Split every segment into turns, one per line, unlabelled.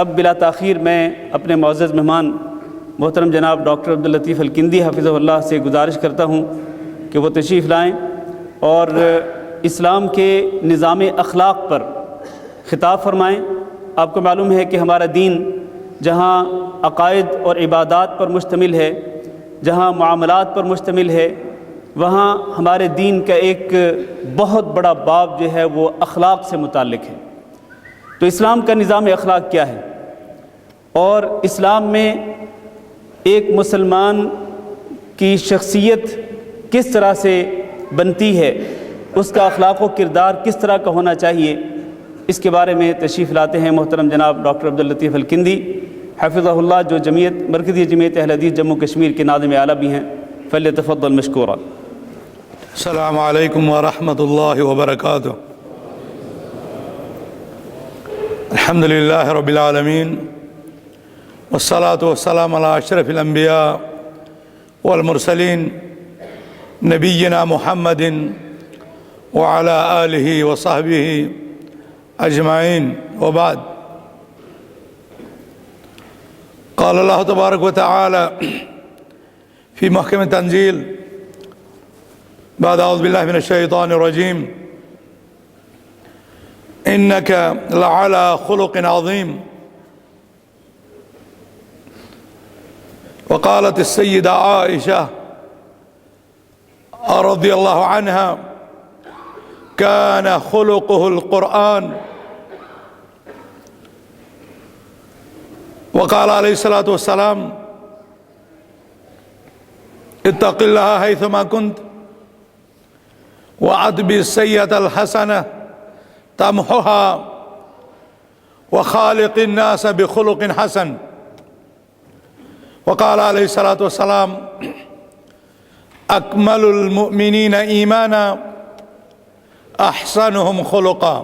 اب بلا تاخیر میں اپنے معزز مہمان محترم جناب ڈاکٹر عبداللطیف الکندی حفظہ اللہ سے گزارش کرتا ہوں کہ وہ تشریف لائیں اور اسلام کے نظام اخلاق پر خطاب فرمائیں۔ آپ کو معلوم ہے کہ ہمارا دین جہاں عقائد اور عبادات پر مشتمل ہے، جہاں معاملات پر مشتمل ہے، وہاں ہمارے دین کا ایک بہت بڑا باب جو ہے وہ اخلاق سے متعلق ہے۔ تو اسلام کا نظام اخلاق کیا ہے، اور اسلام میں ایک مسلمان کی شخصیت کس طرح سے بنتی ہے، اس کا اخلاق و کردار کس طرح کا ہونا چاہیے، اس کے بارے میں تشریف لاتے ہیں محترم جناب ڈاکٹر عبداللطیف الکندی حفظہ اللہ، جو مرکزی جمعیت اہل حدیث جموں کشمیر کے ناظم اعلیٰ بھی ہیں۔ فلیتفضل مشکورا۔
السلام علیکم ورحمۃ اللہ وبرکاتہ۔ الحمد للہ رب العالمین والصلاة والسلام علی اشرف الانبیاء والمرسلین نبینا محمد وعلی آلہ وصحبہ اجمعین، وبعد۔ قال اللہ تبارک وتعالی فی محکم تنزیل بعد اعوذ باللہ من الشیطان الرجیم انک لعلی خلق عظیم۔ وقالت السیدہ عائشہ رضی اللہ عنہا كان خلقه القرآن۔ وقال علیہ الصلاۃ والسلام اتق اللہ حیثما کنت وأتبع السیئۃ الحسنہ تمحها وخالق الناس بخلق حسن۔ وقال علیہ الصلاۃ والسلام اکمل المؤمنین ایمانا احسنهم خلقا۔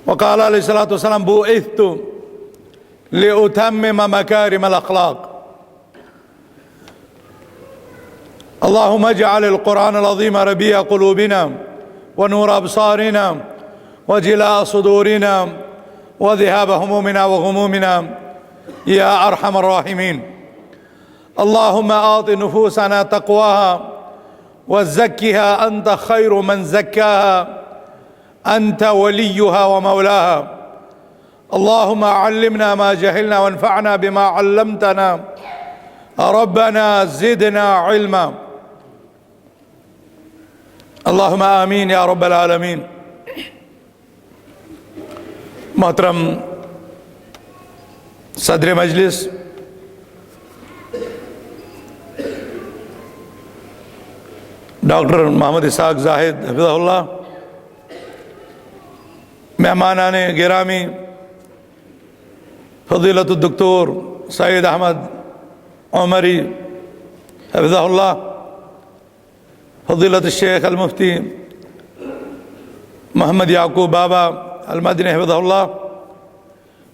وقال علیہ الصلاۃ والسلام بعثت لأتمم مکارم الاخلاق۔ اللهم اجعل القرآن العظيم ربيع قلوبنا ونور أبصارنا وجلاء صدورنا وذهاب همومنا وغمومنا يا أرحم الراحمين۔ اللهم أعط نفوسنا تقواها وزكها أنت خير من زكاها أنت وليها ومولاها۔ اللهم علمنا ما جهلنا وانفعنا بما علمتنا ربنا زدنا علما۔ اللہم آمین یا رب العالمین۔ محترم صدر مجلس، ڈاکٹر محمد اسحاق زاہد حفظہ اللہ، مہمانان گرامی، فضیلت الدکتور سید احمد عمری حفظہ اللہ، فضیلت الشیخ المفتی محمد یعقوب بابا المدنی حفظہ اللہ،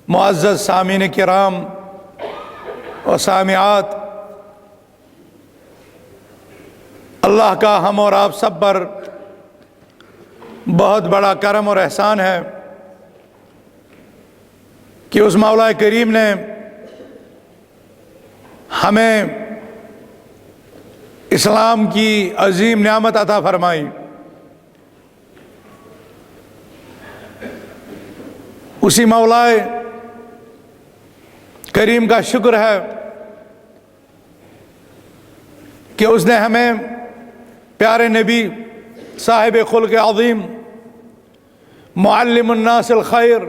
معزز سامعین کرام و سامعات، اللہ کا ہم اور آپ سب پر بہت بڑا کرم اور احسان ہے کہ اس مولا کریم نے ہمیں اسلام کی عظیم نعمت عطا فرمائی۔ اسی مولا کریم کا شکر ہے کہ اس نے ہمیں پیارے نبی صاحب خلق عظیم معلم الناس الخیر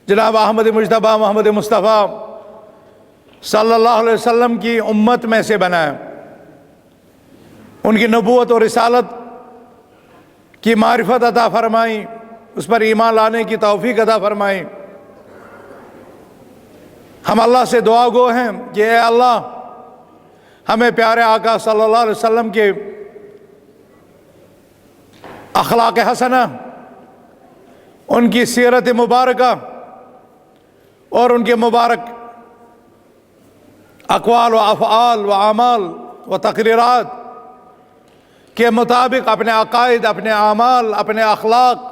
جناب احمد مجتبیٰ محمد مصطفیٰ صلی اللہ علیہ وسلم کی امت میں سے بنایا۔ ان کی نبوت اور رسالت کی معرفت عطا فرمائی، اس پر ایمان لانے کی توفیق عطا فرمائی۔ ہم اللہ سے دعا گو ہیں کہ اے اللہ ہمیں پیارے آقا صلی اللہ علیہ وسلم کے اخلاق حسنہ، ان کی سیرت مبارکہ اور ان کے مبارک اقوال و افعال و اعمال و تقریرات کے مطابق اپنے عقائد، اپنے اعمال، اپنے اخلاق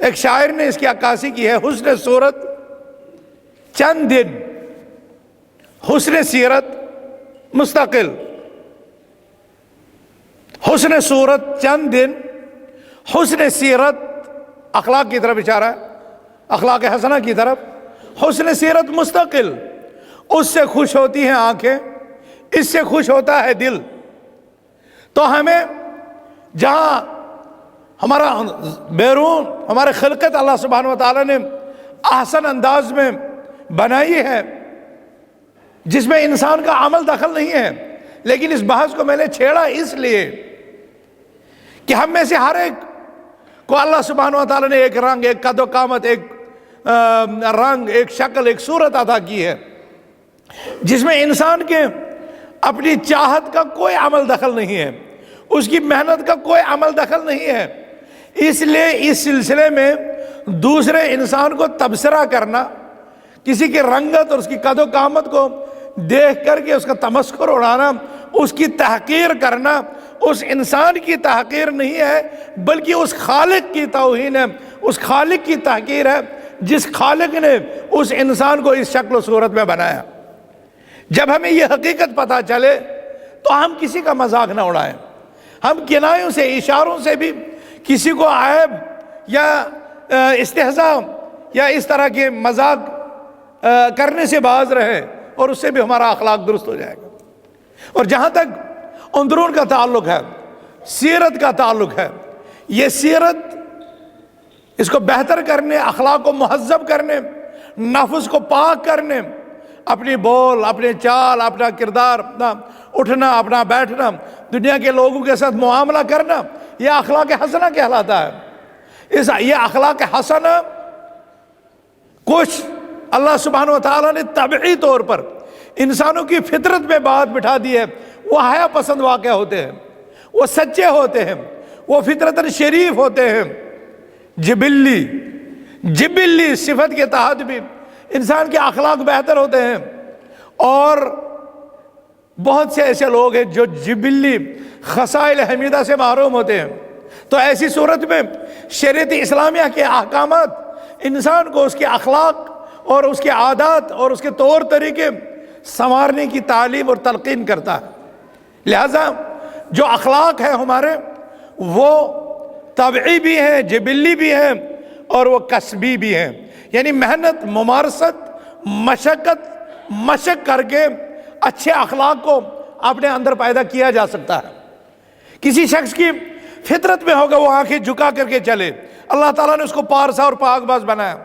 ایک شاعر نے اس کی عکاسی کی ہے، حسن صورت چند دن، حسن سیرت مستقل. حسن صورت چند دن، حسن سیرت اخلاق کی طرف اشارہ ہے، اخلاق حسنہ کی طرف. حسن سیرت مستقل، اس سے خوش ہوتی ہیں آنکھیں، اس سے خوش ہوتا ہے دل. تو ہمیں جہاں ہمارا بیرون ہمارے خلقت اللہ سبحانہ و تعالیٰ نے احسن انداز میں بنائی ہے، جس میں انسان کا عمل دخل نہیں ہے. لیکن اس بحث کو میں نے چھیڑا اس لیے کہ ہم میں سے ہر ایک کو اللہ سبحانہ و تعالیٰ نے ایک رنگ، ایک قد و قامت، ایک رنگ، ایک شکل، ایک صورت عطا کی ہے، جس میں انسان کے اپنی چاہت کا کوئی عمل دخل نہیں ہے، اس کی محنت کا کوئی عمل دخل نہیں ہے. اس لیے اس سلسلے میں دوسرے انسان کو تبصرہ کرنا، کسی کی رنگت اور اس کی قد و قامت کو دیکھ کر کے اس کا تمسخر اڑانا، اس کی تحقیر کرنا، اس انسان کی تحقیر نہیں ہے بلکہ اس خالق کی توہین ہے، اس خالق کی تحقیر ہے جس خالق نے اس انسان کو اس شکل و صورت میں بنایا. جب ہمیں یہ حقیقت پتہ چلے تو ہم کسی کا مذاق نہ اڑائیں. ہم کنایوں سے، اشاروں سے بھی کسی کو عیب یا استہزاء یا اس طرح کے مذاق کرنے سے باز رہے، اور اس سے بھی ہمارا اخلاق درست ہو جائے گا. اور جہاں تک اندرون کا تعلق ہے، سیرت کا تعلق ہے، یہ سیرت اس کو بہتر کرنے، اخلاق کو مہذب کرنے، نفس کو پاک کرنے، اپنی بول، اپنے چال، اپنا کردار، اپنا اٹھنا، اپنا بیٹھنا، دنیا کے لوگوں کے ساتھ معاملہ کرنا، یہ اخلاق حسنہ کہلاتا ہے. یہ اخلاق حسنہ کچھ اللہ سبحانہ و تعالیٰ نے طبعی طور پر انسانوں کی فطرت میں بات بٹھا دی ہے. وہ حیا پسند واقع ہوتے ہیں، وہ سچے ہوتے ہیں، وہ فطرتاً شریف ہوتے ہیں. جبلی صفت کے تحت بھی انسان کے اخلاق بہتر ہوتے ہیں. اور بہت سے ایسے لوگ ہیں جو جبلی خصائل حمیدہ سے محروم ہوتے ہیں. تو ایسی صورت میں شریعت اسلامیہ کے احکامات انسان کو اس کے اخلاق اور اس کے عادات اور اس کے طور طریقے سنوارنے کی تعلیم اور تلقین کرتا ہے. لہذا جو اخلاق ہیں ہمارے، وہ طبعی بھی ہیں، جبلی بھی ہیں، اور وہ کسبی بھی ہیں. یعنی محنت، ممارست، مشق کر کے اچھے اخلاق کو اپنے اندر پیدا کیا جا سکتا ہے. کسی شخص کی فطرت میں ہوگا وہ آنکھیں جھکا کر کے چلے، اللہ تعالیٰ نے اس کو پارسا اور پاک باز بنایا.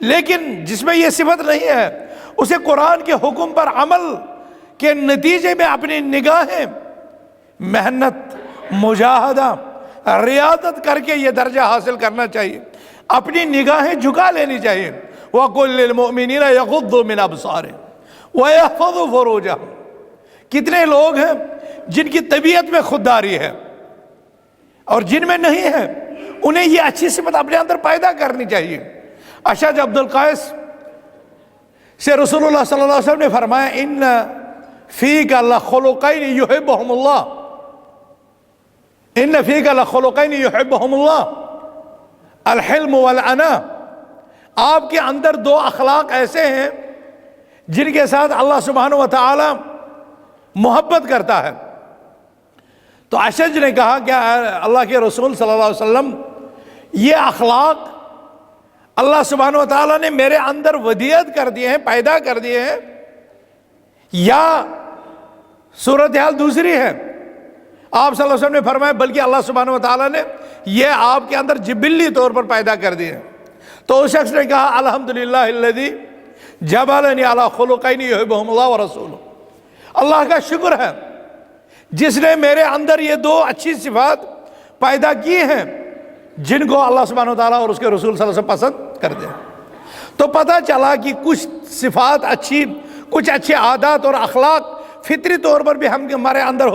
لیکن جس میں یہ صفت نہیں ہے، اسے قرآن کے حکم پر عمل کے نتیجے میں اپنی نگاہیں محنت، مجاہدہ، ریاضت کر کے یہ درجہ حاصل کرنا چاہیے. اپنی نگاہیں جھکا لینی چاہیے. وَقُلْ لِلْمُؤْمِنِينَ يَغُضُّوا مِنْ أَبْصَارِهِمْ وَيَحْفَظُوا فُرُوجَهُمْ. کتنے لوگ ہیں جن کی طبیعت میں خودداری ہے اور جن میں نہیں ہے، انہیں یہ اچھی صفت اپنے اندر پیدا کرنی چاہیے. اشج عبد القیس سے رسول اللہ صلی اللہ علیہ وسلم نے فرمایا ان فیک لخلقین یحبہم اللہ، ان فیک لخلقین یحبہم اللہ الحلم والانا. آپ کے اندر دو اخلاق ایسے ہیں جن کے ساتھ اللہ سبحانہ و تعالی محبت کرتا ہے. تو اشج نے کہا کہ اللہ کے رسول صلی اللہ علیہ وسلم، یہ اخلاق اللہ سبحانہ و تعالیٰ نے میرے اندر ودیعت کر دیے ہیں، پیدا کر دیے ہیں، یا صورتحال دوسری ہے؟ آپ صلی اللہ علیہ وسلم نے فرمایا بلکہ اللہ سبحانہ و تعالیٰ نے یہ آپ کے اندر جبلی طور پر پیدا کر دیے ہیں. تو اس شخص نے کہا الحمدللہ الذی جبلنی علی خلقین یحبہم اللہ ورسولہ. اللہ کا شکر ہے جس نے میرے اندر یہ دو اچھی صفات پیدا کی ہیں جن کو اللہ سبحانہ وتعالیٰ اور اس کے رسول صلی اللہ علیہ وسلم پسند کرتے ہیں. تو پتہ چلا کہ کچھ صفات اچھی، کچھ اچھے عادات اور اخلاق فطری طور پر بھی ہمارے اندر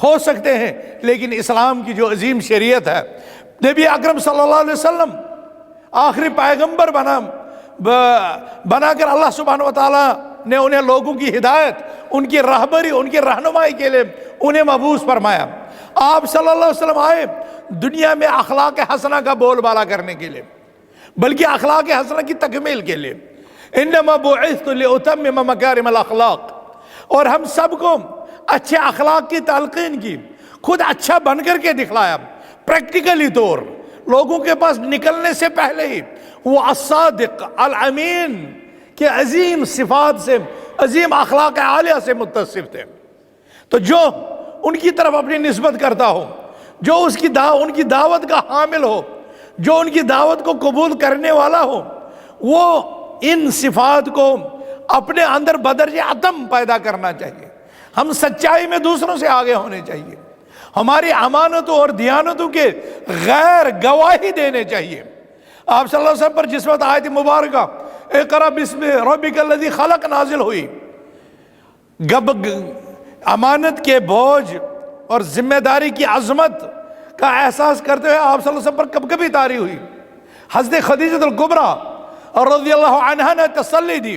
ہو سکتے ہیں، لیکن اسلام کی جو عظیم شریعت ہے، نبی اکرم صلی اللہ علیہ وسلم آخری پیغمبر بنا کر اللہ سبحانہ وتعالیٰ نے انہیں لوگوں کی ہدایت، ان کی رہبری، ان کی رہنمائی کے لیے انہیں مبعوث فرمایا. آپ صلی اللہ علیہ وسلم آئے دنیا میں اخلاق حسنہ کا بول بالا کرنے کے لیے، بلکہ اخلاق حسنہ کی تکمیل کے لیے. انما بعثت لاتمم مکارم الاخلاق. اور ہم سب کو اچھے اخلاق کی تلقین کی، خود اچھا بن کر کے دکھلایا پریکٹیکلی طور، لوگوں کے پاس نکلنے سے پہلے ہی. وہ الصادق الامین کے عظیم صفات سے، عظیم اخلاق عالیہ سے متصف تھے. تو جو ان کی طرف اپنی نسبت کرتا ہو، جو ان کی دعوت کا حامل ہو، جو ان کی دعوت کو قبول کرنے والا ہو، وہ ان صفات کو اپنے اندر بدرجہ عدم پیدا کرنا چاہیے. ہم سچائی میں دوسروں سے آگے ہونے چاہیے، ہماری امانتوں اور دیانتوں کے غیر گواہی دینے چاہیے. آپ صلی اللہ علیہ وسلم پر جس وقت آیت مبارکہ اقرأ بسم ربک الذی خلق نازل ہوئی، امانت کے بوجھ اور ذمہ داری کی عظمت کا احساس کرتے ہوئے آپ صلی اللہ علیہ وسلم پر کب کبھی طاری ہوئی. حضرت خدیجہ الکبریٰ رضی اللہ عنہا نے تسلی دی،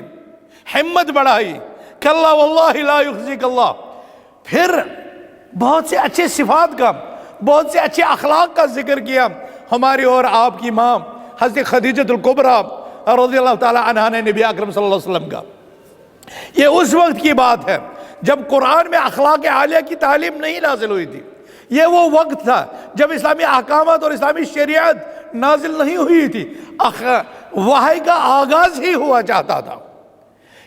ہمت بڑھائی، کلا واللہ لا یخزیک اللہ. پھر بہت سے اچھے صفات کا، بہت سے اچھے اخلاق کا ذکر کیا ہماری اور آپ کی ماں حضرت خدیجہ الکبریٰ رضی اللہ تعالی عنہا نے نبی اکرم صلی اللہ علیہ وسلم کا. یہ اس وقت کی بات ہے جب قرآن میں اخلاق عالیہ کی تعلیم نہیں نازل ہوئی تھی. یہ وہ وقت تھا جب اسلامی احکامات اور اسلامی شریعت نازل نہیں ہوئی تھی، وحی کا آغاز ہی ہوا چاہتا تھا.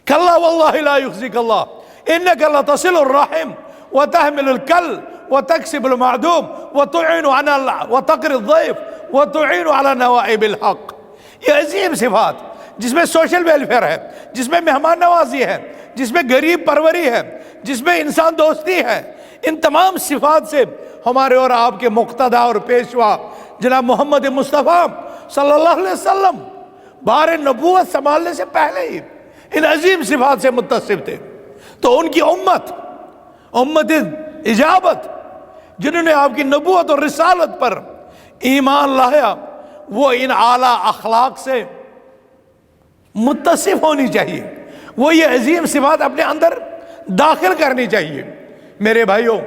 کلا واللہ لا یخزیک اللہ انک لتصل الرحم وتحمل الکل وتکسب المعدوم وتعین وتقر الضیف وتعین علی نوائب الحق. یہ عظیم صفات جس میں سوشل ویلفیئر ہے، جس میں مہمان نوازی ہے، جس میں غریب پروری ہے، جس میں انسان دوستی ہے، ان تمام صفات سے ہمارے اور آپ کے مقتدی اور پیشوا جناب محمد مصطفیٰ صلی اللہ علیہ وسلم بار نبوت سنبھالنے سے پہلے ہی ان عظیم صفات سے متصف تھے. تو ان کی امت اجابت جنہوں نے آپ کی نبوت اور رسالت پر ایمان لایا، وہ ان اعلیٰ اخلاق سے متصف ہونی چاہیے، وہ یہ عظیم صفات اپنے اندر داخل کرنی چاہیے. میرے بھائیوں،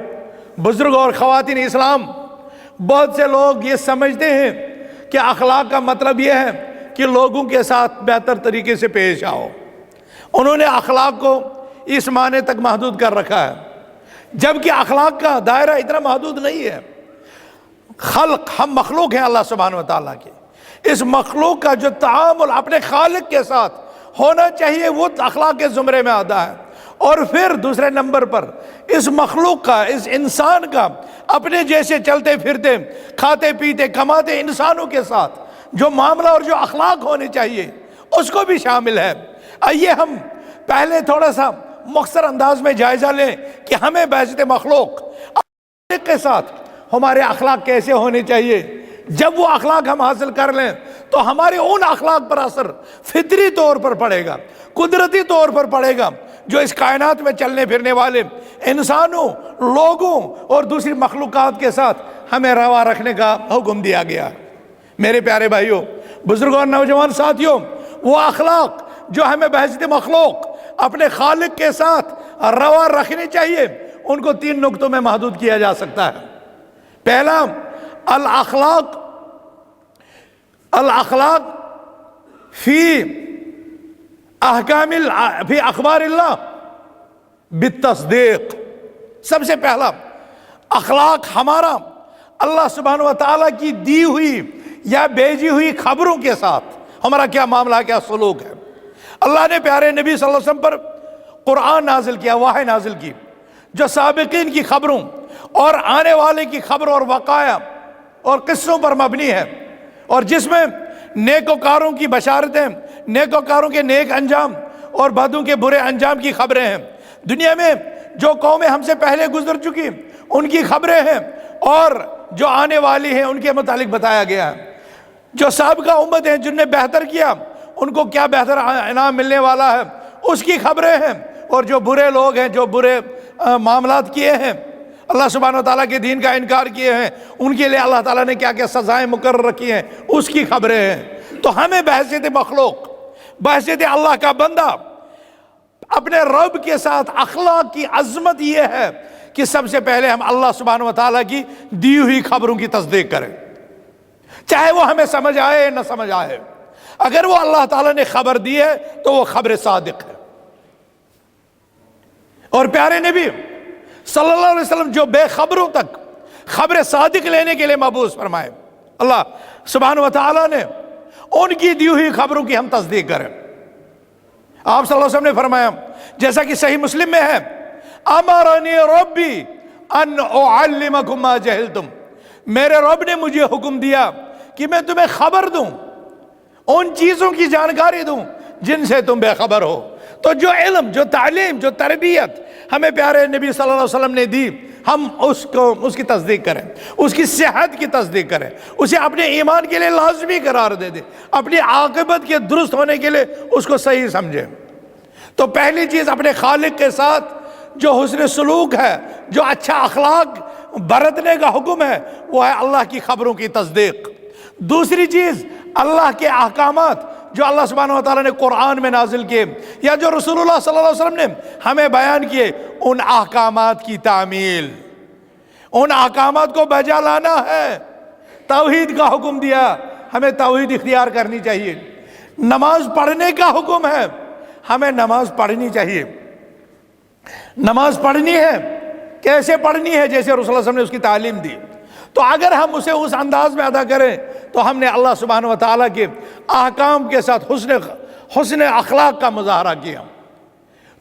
بزرگ اور خواتین اسلام، بہت سے لوگ یہ سمجھتے ہیں کہ اخلاق کا مطلب یہ ہے کہ لوگوں کے ساتھ بہتر طریقے سے پیش آؤ. انہوں نے اخلاق کو اس معنی تک محدود کر رکھا ہے، جبکہ اخلاق کا دائرہ اتنا محدود نہیں ہے. خلق، ہم مخلوق ہیں اللہ سبحانہ و تعالیٰ کے. اس مخلوق کا جو تعامل اپنے خالق کے ساتھ ہونا چاہیے وہ اخلاق کے زمرے میں آتا ہے. اور پھر دوسرے نمبر پر اس مخلوق کا، اس انسان کا اپنے جیسے چلتے پھرتے، کھاتے پیتے، کماتے انسانوں کے ساتھ جو معاملہ اور جو اخلاق ہونے چاہیے اس کو بھی شامل ہے. آئیے ہم پہلے تھوڑا سا مختصر انداز میں جائزہ لیں کہ ہمیں بحثیت مخلوق کے ساتھ ہمارے اخلاق کیسے ہونے چاہیے. جب وہ اخلاق ہم حاصل کر لیں تو ہمارے ان اخلاق پر اثر فطری طور پر پڑے گا، قدرتی طور پر پڑے گا جو اس کائنات میں چلنے پھرنے والے انسانوں، لوگوں اور دوسری مخلوقات کے ساتھ ہمیں روا رکھنے کا حکم دیا گیا. میرے پیارے بھائیوں، بزرگوں اور نوجوان ساتھیوں، وہ اخلاق جو ہمیں بحیثیت مخلوق اپنے خالق کے ساتھ روا رکھنی چاہیے، ان کو 3 نقطوں میں محدود کیا جا سکتا ہے. پہلا، الاخلاق فی اخبار اللہ بالتصدیق. سب سے پہلا اخلاق ہمارا اللہ سبحانہ و تعالیٰ کی دی ہوئی یا بھیجی ہوئی خبروں کے ساتھ ہمارا کیا معاملہ، کیا سلوک ہے. اللہ نے پیارے نبی صلی اللہ علیہ وسلم پر قرآن نازل کیا، وحی نازل کی، جو سابقین کی خبروں اور آنے والے کی خبروں اور وقائع اور قصوں پر مبنی ہے، اور جس میں نیکوکاروں کی بشارتیں، نیکوکاروں کے نیک انجام اور بدوں کے برے انجام کی خبریں ہیں. دنیا میں جو قومیں ہم سے پہلے گزر چکی ان کی خبریں ہیں، اور جو آنے والی ہیں ان کے متعلق بتایا گیا ہے. جو سابقہ امت ہیں جن نے بہتر کیا ان کو کیا بہتر انعام ملنے والا ہے اس کی خبریں ہیں، اور جو برے لوگ ہیں، جو برے معاملات کیے ہیں، اللہ سبحانہ و تعالیٰ کے دین کا انکار کیے ہیں، ان کے لیے اللہ تعالیٰ نے کیا کیا سزائیں مقرر رکھی ہیں اس کی خبریں ہیں. تو ہمیں بحیثیت مخلوق، بحیثیت اللہ کا بندہ، اپنے رب کے ساتھ اخلاق کی عظمت یہ ہے کہ سب سے پہلے ہم اللہ سبحانہ و تعالیٰ کی دی ہوئی خبروں کی تصدیق کریں، چاہے وہ ہمیں سمجھ آئے نہ سمجھ آئے. اگر وہ اللہ تعالیٰ نے خبر دی ہے تو وہ خبر صادق ہے۔ اور پیارے نبی صلی اللہ علیہ وسلم جو بے خبروں تک خبر صادق لینے کے لیے مبعوث فرمائے، اللہ سبحانہ و تعالیٰ نے ان کی دی ہوئی خبروں کی ہم تصدیق کریں۔ آپ صلی اللہ علیہ وسلم نے فرمایا جیسا کہ صحیح مسلم میں ہے، امرنی ربی ان اعلمکم ما جہلتم، میرے رب نے مجھے حکم دیا کہ میں تمہیں خبر دوں، ان چیزوں کی جانکاری دوں جن سے تم بے خبر ہو۔ تو جو علم، جو تعلیم، جو تربیت ہمیں پیارے نبی صلی اللہ علیہ وسلم نے دی، ہم اس کی تصدیق کریں، اس کی صحت کی تصدیق کریں، اسے اپنے ایمان کے لیے لازمی قرار دے دیں، اپنی عاقبت کے درست ہونے کے لیے اس کو صحیح سمجھیں۔ تو پہلی چیز اپنے خالق کے ساتھ جو حسن سلوک ہے، جو اچھا اخلاق برتنے کا حکم ہے، وہ ہے اللہ کی خبروں کی تصدیق۔ دوسری چیز اللہ کے احکامات جو اللہ سبحانہ و تعالیٰ نے قرآن میں نازل کیے یا جو رسول اللہ صلی اللہ علیہ وسلم نے ہمیں بیان کیے، ان احکامات کی تعمیل، ان احکامات کو بجا لانا ہے۔ توحید کا حکم دیا، ہمیں توحید اختیار کرنی چاہیے۔ نماز پڑھنے کا حکم ہے، ہمیں نماز پڑھنی چاہیے۔ نماز پڑھنی ہے، کیسے پڑھنی ہے؟ جیسے رسول اللہ صلی اللہ علیہ وسلم نے اس کی تعلیم دی۔ تو اگر ہم اسے اس انداز میں ادا کریں تو ہم نے اللہ سبحانہ و تعالیٰ کے احکام کے ساتھ حسن اخلاق کا مظاہرہ کیا۔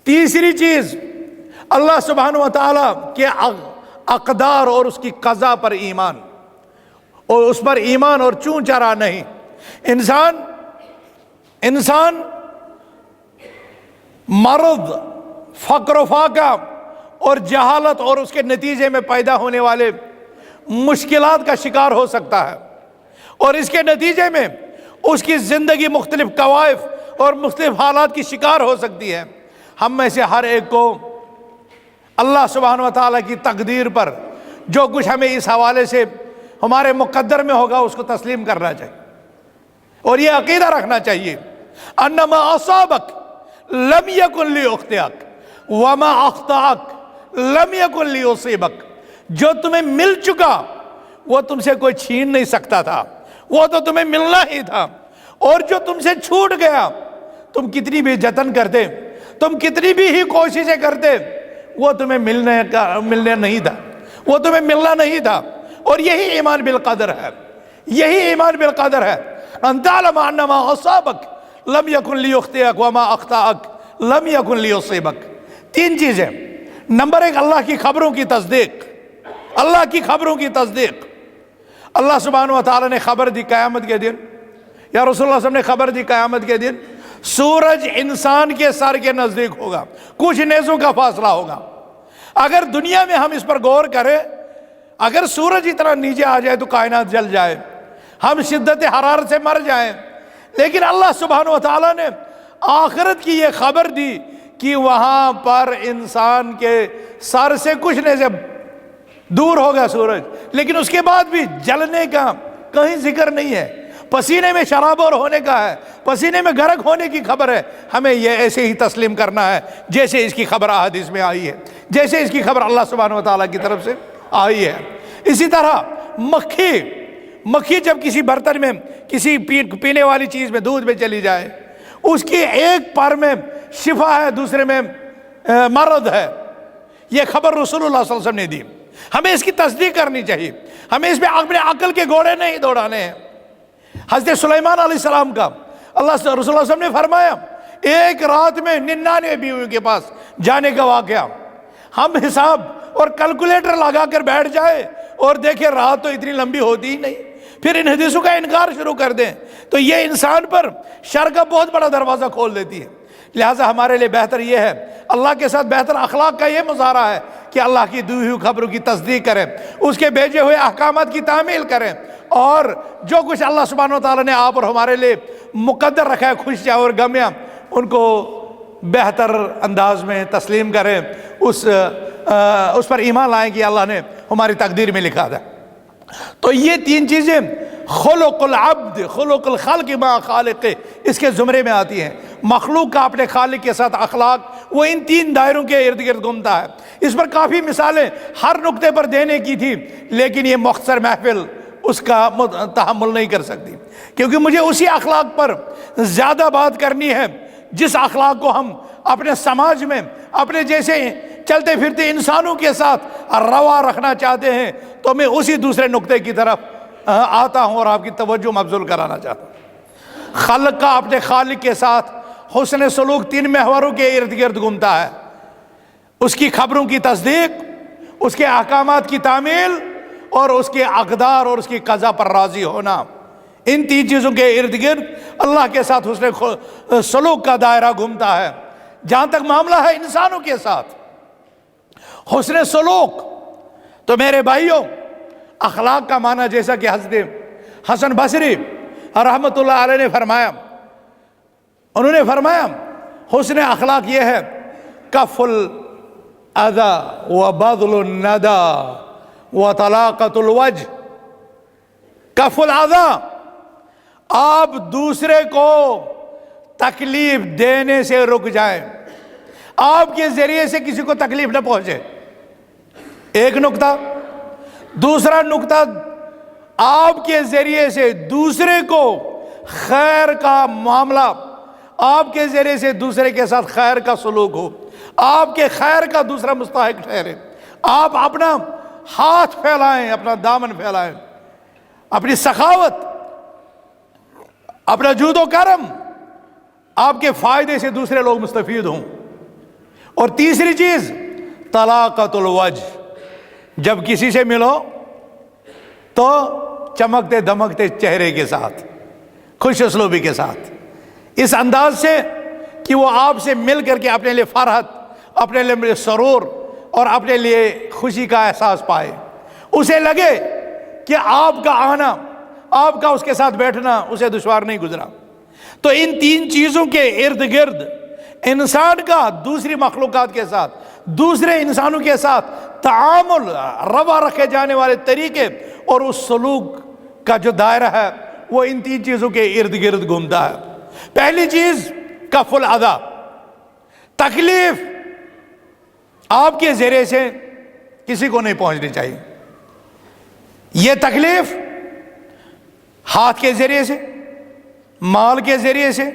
تیسری چیز اللہ سبحانہ و تعالیٰ کے اقدار اور اس کی قضا پر ایمان، اور اس پر ایمان اور چون چرا نہیں۔ انسان مرض، فقر و فاقہ اور جہالت اور اس کے نتیجے میں پیدا ہونے والے مشکلات کا شکار ہو سکتا ہے، اور اس کے نتیجے میں اس کی زندگی مختلف کوائف اور مختلف حالات کی شکار ہو سکتی ہے۔ ہم میں سے ہر ایک کو اللہ سبحانہ و تعالیٰ کی تقدیر پر جو کچھ ہمیں اس حوالے سے ہمارے مقدر میں ہوگا اس کو تسلیم کرنا چاہیے، اور یہ عقیدہ رکھنا چاہیے انما اصابک لم یکن لیخطئک وما اخطأک لم یکن لیصیبک، جو تمہیں مل چکا وہ تم سے کوئی چھین نہیں سکتا تھا، وہ تو تمہیں ملنا ہی تھا، اور جو تم سے چھوٹ گیا تم کتنی بھی جتن کرتے، تم کتنی بھی ہی کوششیں کرتے، وہ تمہیں ملنے نہیں تھا، وہ تمہیں ملنا نہیں تھا۔ اور یہی ایمان بالقدر ہے، یہی ایمان بالقدر ہے۔ ان تعلم انما اصابک لم یکن لیخطئک وما اخطأک لم یکن لیصیبک۔ تین چیزیں۔ نمبر ایک، اللہ کی خبروں کی تصدیق، اللہ کی خبروں کی تصدیق۔ اللہ سبحانہ و تعالیٰ نے خبر دی قیامت کے دن، یا رسول اللہ صلی اللہ علیہ وسلم نے خبر دی قیامت کے دن سورج انسان کے سر کے نزدیک ہوگا، کچھ نیزوں کا فاصلہ ہوگا۔ اگر دنیا میں ہم اس پر غور کریں، اگر سورج اتنا نیچے آ جائے تو کائنات جل جائے، ہم شدت حرارت سے مر جائیں، لیکن اللہ سبحانہ و تعالیٰ نے آخرت کی یہ خبر دی کہ وہاں پر انسان کے سر سے کچھ نیزے دور ہوگا سورج، لیکن اس کے بعد بھی جلنے کا کہیں ذکر نہیں ہے، پسینے میں شرابور ہونے کا ہے، پسینے میں غرق ہونے کی خبر ہے۔ ہمیں یہ ایسے ہی تسلیم کرنا ہے جیسے اس کی خبر احادیث میں آئی ہے، جیسے اس کی خبر اللہ سبحانہ و تعالیٰ کی طرف سے آئی ہے۔ اسی طرح مکھی جب کسی برتن میں، کسی پینے والی چیز میں، دودھ میں چلی جائے، اس کی ایک پر میں شفا ہے، دوسرے میں مرض ہے، یہ خبر رسول اللہ صلی اللہ علیہ وسلم نے دی۔ ہمیں اس کی تصدیق کرنی چاہیے، ہمیں اس میں اپنے عقل کے گھوڑے نہیں دوڑانے ہیں۔ حضرت سلیمان علیہ السلام کا رسول اللہ صلی اللہ علیہ وسلم نے فرمایا ایک رات میں 99 بیویوں کے پاس جانے کا واقعہ، ہم حساب اور کیلکولیٹر لگا کر بیٹھ جائے اور دیکھیں رات تو اتنی لمبی ہوتی ہی نہیں، پھر ان حدیثوں کا انکار شروع کر دیں تو یہ انسان پر شر کا بہت بڑا دروازہ کھول دیتی ہے۔ لہٰذا ہمارے لیے بہتر یہ ہے، اللہ کے ساتھ بہتر اخلاق کا یہ مظاہرہ ہے کہ اللہ کی دی ہوئی خبروں کی تصدیق کریں، اس کے بھیجے ہوئے احکامات کی تعمیل کریں، اور جو کچھ اللہ سبحانہ و تعالیٰ نے آپ اور ہمارے لیے مقدر رکھا ہے، خوشیاں اور غمیاں، ان کو بہتر انداز میں تسلیم کریں، اس پر ایمان لائیں کہ اللہ نے ہماری تقدیر میں لکھا تھا۔ تو یہ تین چیزیں خلق العبد، خلق الخلق مع خالق، اس کے زمرے میں آتی ہیں۔ مخلوق کا اپنے خالق کے ساتھ اخلاق، وہ ان تین دائروں کے ارد گرد گھومتا ہے۔ اس پر کافی مثالیں ہر نقطے پر دینے کی تھی، لیکن یہ مختصر محفل اس کا تحمل نہیں کر سکتی، کیونکہ مجھے اسی اخلاق پر زیادہ بات کرنی ہے جس اخلاق کو ہم اپنے سماج میں اپنے جیسے چلتے پھرتے انسانوں کے ساتھ روا رکھنا چاہتے ہیں۔ تو میں اسی دوسرے نقطے کی طرف آتا ہوں اور آپ کی توجہ مبذول کرانا چاہتا ہوں۔ خلق کا اپنے خالق کے ساتھ حسن سلوک 3 محوروں کے ارد گرد گھومتا ہے: اس کی خبروں کی تصدیق، اس کے احکامات کی تعمیل، اور اس کے اقدار اور اس کی قضا پر راضی ہونا۔ ان 3 چیزوں کے ارد گرد اللہ کے ساتھ حسن سلوک کا دائرہ گھومتا ہے۔ جہاں تک معاملہ ہے انسانوں کے ساتھ حسن سلوک، تو میرے بھائیوں، اخلاق کا معنی جیسا کہ حضرت حسن بصری رحمت اللہ علیہ نے فرمایا، انہوں نے فرمایا حسن اخلاق یہ ہے: کف الاذی وبذل الندی وطلاقۃ الوجہ۔ کف الاذی، آپ دوسرے کو تکلیف دینے سے رک جائیں، آپ کے ذریعے سے کسی کو تکلیف نہ پہنچے، ایک نقطہ۔ دوسرا نقطہ، آپ کے ذریعے سے دوسرے کو خیر کا معاملہ، آپ کے ذریعے سے دوسرے کے ساتھ خیر کا سلوک ہو، آپ کے خیر کا دوسرا مستحق ٹھہرے۔ آپ اپنا ہاتھ پھیلائیں، اپنا دامن پھیلائیں، اپنی سخاوت، اپنا جود و کرم، آپ کے فائدے سے دوسرے لوگ مستفید ہوں۔ اور تیسری چیز، طلاقۃ الوجہ، جب کسی سے ملو تو چمکتے دمکتے چہرے کے ساتھ، خوش اسلوبی کے ساتھ، اس انداز سے کہ وہ آپ سے مل کر کے اپنے لیے فرحت، اپنے لیے سرور اور اپنے لیے خوشی کا احساس پائے، اسے لگے کہ آپ کا آنا، آپ کا اس کے ساتھ بیٹھنا اسے دشوار نہیں گزرا۔ تو ان 3 چیزوں کے ارد گرد انسان کا دوسری مخلوقات کے ساتھ، دوسرے انسانوں کے ساتھ تعامل، روا رکھے جانے والے طریقے اور اس سلوک کا جو دائرہ ہے وہ ان 3 چیزوں کے ارد گرد گھومتا ہے۔ پہلی چیز، کف الاذی، تکلیف آپ کے ذریعے سے کسی کو نہیں پہنچنی چاہیے۔ یہ تکلیف ہاتھ کے ذریعے سے، مال کے ذریعے سے،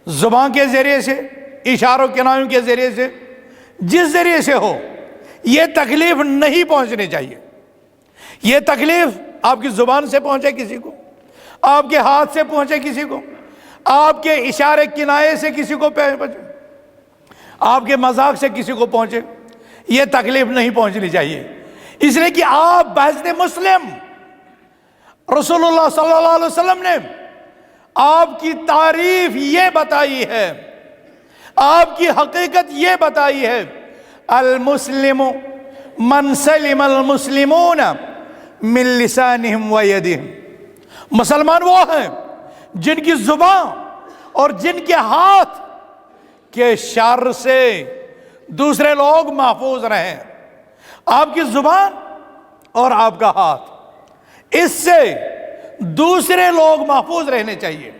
زبان کے ذریعے سے، اشاروں کنایوں کے ذریعے سے، جس ذریعے سے ہو، یہ تکلیف نہیں پہنچنی چاہیے۔ یہ تکلیف آپ کی زبان سے پہنچے کسی کو، آپ کے ہاتھ سے پہنچے کسی کو، آپ کے اشارے کنائے سے کسی کو پہنچے، آپ کے مذاق سے کسی کو پہنچے، یہ تکلیف نہیں پہنچنی چاہیے۔ اس لیے کہ آپ بحث مسلم، رسول اللہ صلی اللہ علیہ وسلم نے آپ کی تعریف یہ بتائی ہے، آپ کی حقیقت یہ بتائی ہے: المسلم من سلم المسلمون من لسانہم ویدہم۔ مسلمان وہ ہیں جن کی زبان اور جن کے ہاتھ کے شر سے دوسرے لوگ محفوظ رہیں۔ آپ کی زبان اور آپ کا ہاتھ، اس سے دوسرے لوگ محفوظ رہنے چاہیے۔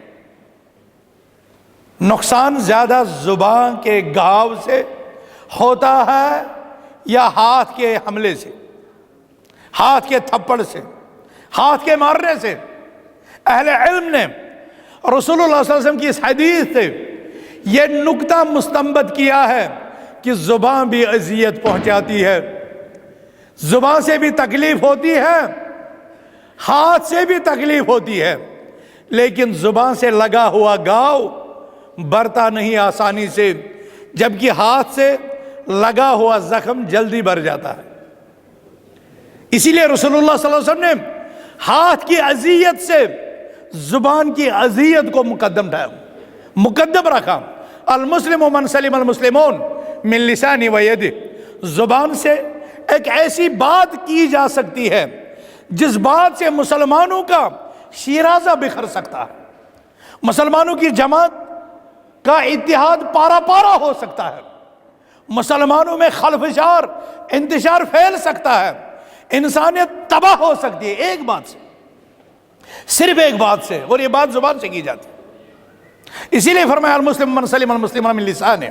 نقصان زیادہ زبان کے گھاؤ سے ہوتا ہے یا ہاتھ کے حملے سے، ہاتھ کے تھپڑ سے، ہاتھ کے مارنے سے؟ اہل علم نے رسول اللہ صلی اللہ علیہ وسلم کی اس حدیث سے یہ نقطہ مستنبط کیا ہے کہ زبان بھی اذیت پہنچاتی ہے، زبان سے بھی تکلیف ہوتی ہے، ہاتھ سے بھی تکلیف ہوتی ہے، لیکن زبان سے لگا ہوا گھاؤ برتا نہیں آسانی سے، جبکہ ہاتھ سے لگا ہوا زخم جلدی بھر جاتا ہے۔ اسی لیے رسول اللہ صلی اللہ علیہ وسلم نے ہاتھ کی اذیت سے زبان کی اذیت کو مقدم رکھا۔ المسلم من سلم المسلمون من لسانہ ویدہ۔ زبان سے ایک ایسی بات کی جا سکتی ہے جس بات سے مسلمانوں کا شیرازہ بکھر سکتا ہے، مسلمانوں کی جماعت کا اتحاد پارا پارا ہو سکتا ہے، مسلمانوں میں خلفشار انتشار پھیل سکتا ہے، انسانیت تباہ ہو سکتی ہے ایک بات سے، صرف ایک بات سے، اور یہ بات زبان سے کی جاتی ہے۔ اسی لیے فرمایا المسلم من سلم المسلمون من لسانہ،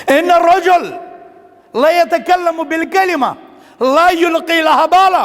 ان الرجل لا يتكلم بالكلمة لا يلقي لها بالا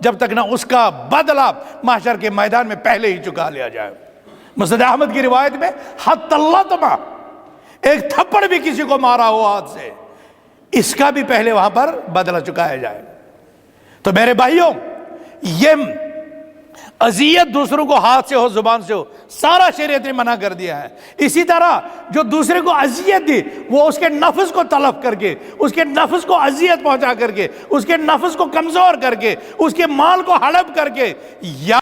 جب تک نہ اس کا بدلہ محشر کے میدان میں پہلے ہی چکا لیا جائے۔ مسند احمد کی روایت میں حتی اللہ تما، ایک تھپڑ بھی کسی کو مارا ہو ہاتھ سے، اس کا بھی پہلے وہاں پر بدلہ چکایا جائے۔ تو میرے بھائیوں، یہ اذیت دوسروں کو ہاتھ سے ہو زبان سے ہو، سارا شریعت نے منع کر دیا ہے۔ اسی طرح جو دوسرے کو اذیت دی، وہ اس کے نفس کو تلف کر کے، اس کے نفس کو اذیت پہنچا کر کے، اس کے نفس کو کمزور کر کے، اس کے مال کو ہڑپ کر کے، یا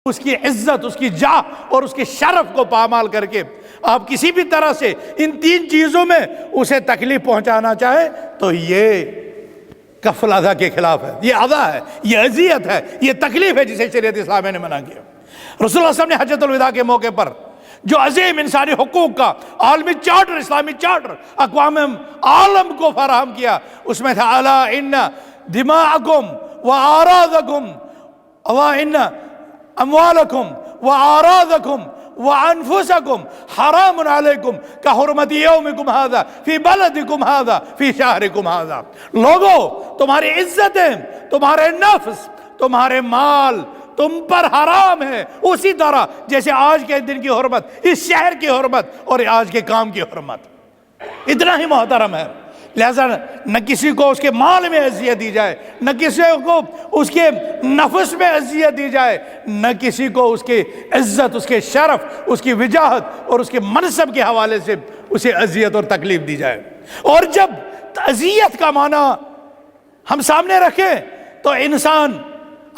اس کی عزت، اس کی جاہ اور اس کے شرف کو پامال کر کے آپ کسی بھی طرح سے ان تین چیزوں میں اسے تکلیف پہنچانا چاہے تو یہ کف الاذی کے خلاف ہے، یہ اذی ہے، یہ اذیت ہے، یہ تکلیف ہے جسے شریعت اسلامیہ نے منع کیا۔ رسول اللہ صلی اللہ علیہ وسلم نے حجۃ الوداع کے موقع پر جو عظیم انسانی حقوق کا عالمی چارٹر، اسلامی چارٹر اقوام عالم کو فراہم کیا، اس میں تھا الا ان دماءکم واعراضکم وان اموالکم واعراضکم وانفسکم حرام علیکم کحرمت یومکم ھذا فی بلدکم ھذا فی شہرکم ھذا۔ لوگو، تمہاری عزتیں، تمہارے نفس، تمہارے مال تم پر حرام ہے، اسی طرح جیسے آج کے دن کی حرمت، اس شہر کی حرمت اور آج کے کام کی حرمت۔ اتنا ہی محترم ہے، لہذا نہ کسی کو اس کے مال میں اذیت دی جائے، نہ کسی کو اس کے نفس میں اذیت دی جائے، نہ کسی کو اس کی عزت، اس کے شرف، اس کی وجاہت اور اس کے منصب کے حوالے سے اسے اذیت اور تکلیف دی جائے۔ اور جب اذیت کا معنی ہم سامنے رکھیں تو انسان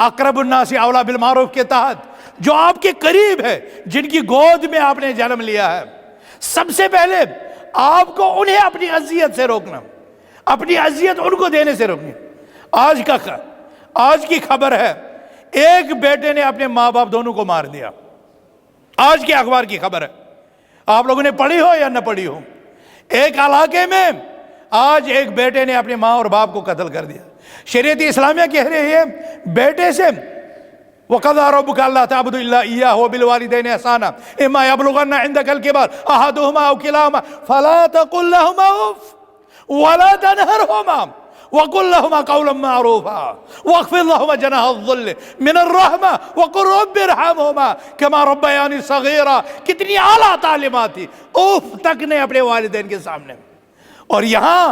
اقرب الناس اولیٰ بالمعروف کے تحت جو آپ کے قریب ہے، جن کی گود میں آپ نے جنم لیا ہے، سب سے پہلے آپ کو انہیں اپنی اذیت سے روکنا، اپنی اذیت ان کو دینے سے روکنی۔ آج کی خبر ہے، ایک بیٹے نے اپنے ماں باپ دونوں کو مار دیا۔ آج کے اخبار کی خبر ہے، آپ لوگوں نے پڑھی ہو یا نہ پڑھی ہو، ایک علاقے میں آج ایک بیٹے نے اپنے ماں اور باپ کو قتل کر دیا۔ شریعت اسلامیہ کہہ رہی ہے بیٹے سے وَقَضَىٰ رَبُّكَ أَلَّا تَعْبُدُوا إِلَّا إِيَّاهُ وَبِالْوَالِدَيْنِ إِحْسَانًا إِمَّا يَبْلُغَنَّ عِندَكَ الْكِبَرَ أَحَدُهُمَا أَوْ كِلَاهُمَا فَلَا تَقُل لَّهُمَا أُفٍّ وَلَا تَنْهَرْهُمَا وَقُل لَّهُمَا قَوْلًا مَّعْرُوفًا وَاخْفِضْ لَهُمَا جَنَاحَ الذُّلِّ مِنَ الرَّحْمَةِ وَقُل رَّبِّ ارْحَمْهُمَا كَمَا رَبَّيَانِي صَغِيرًا۔ کتنی اعلیٰ تعلیمات تھی، اوف تک نے اپنے والدین کے سامنے۔ اور یہاں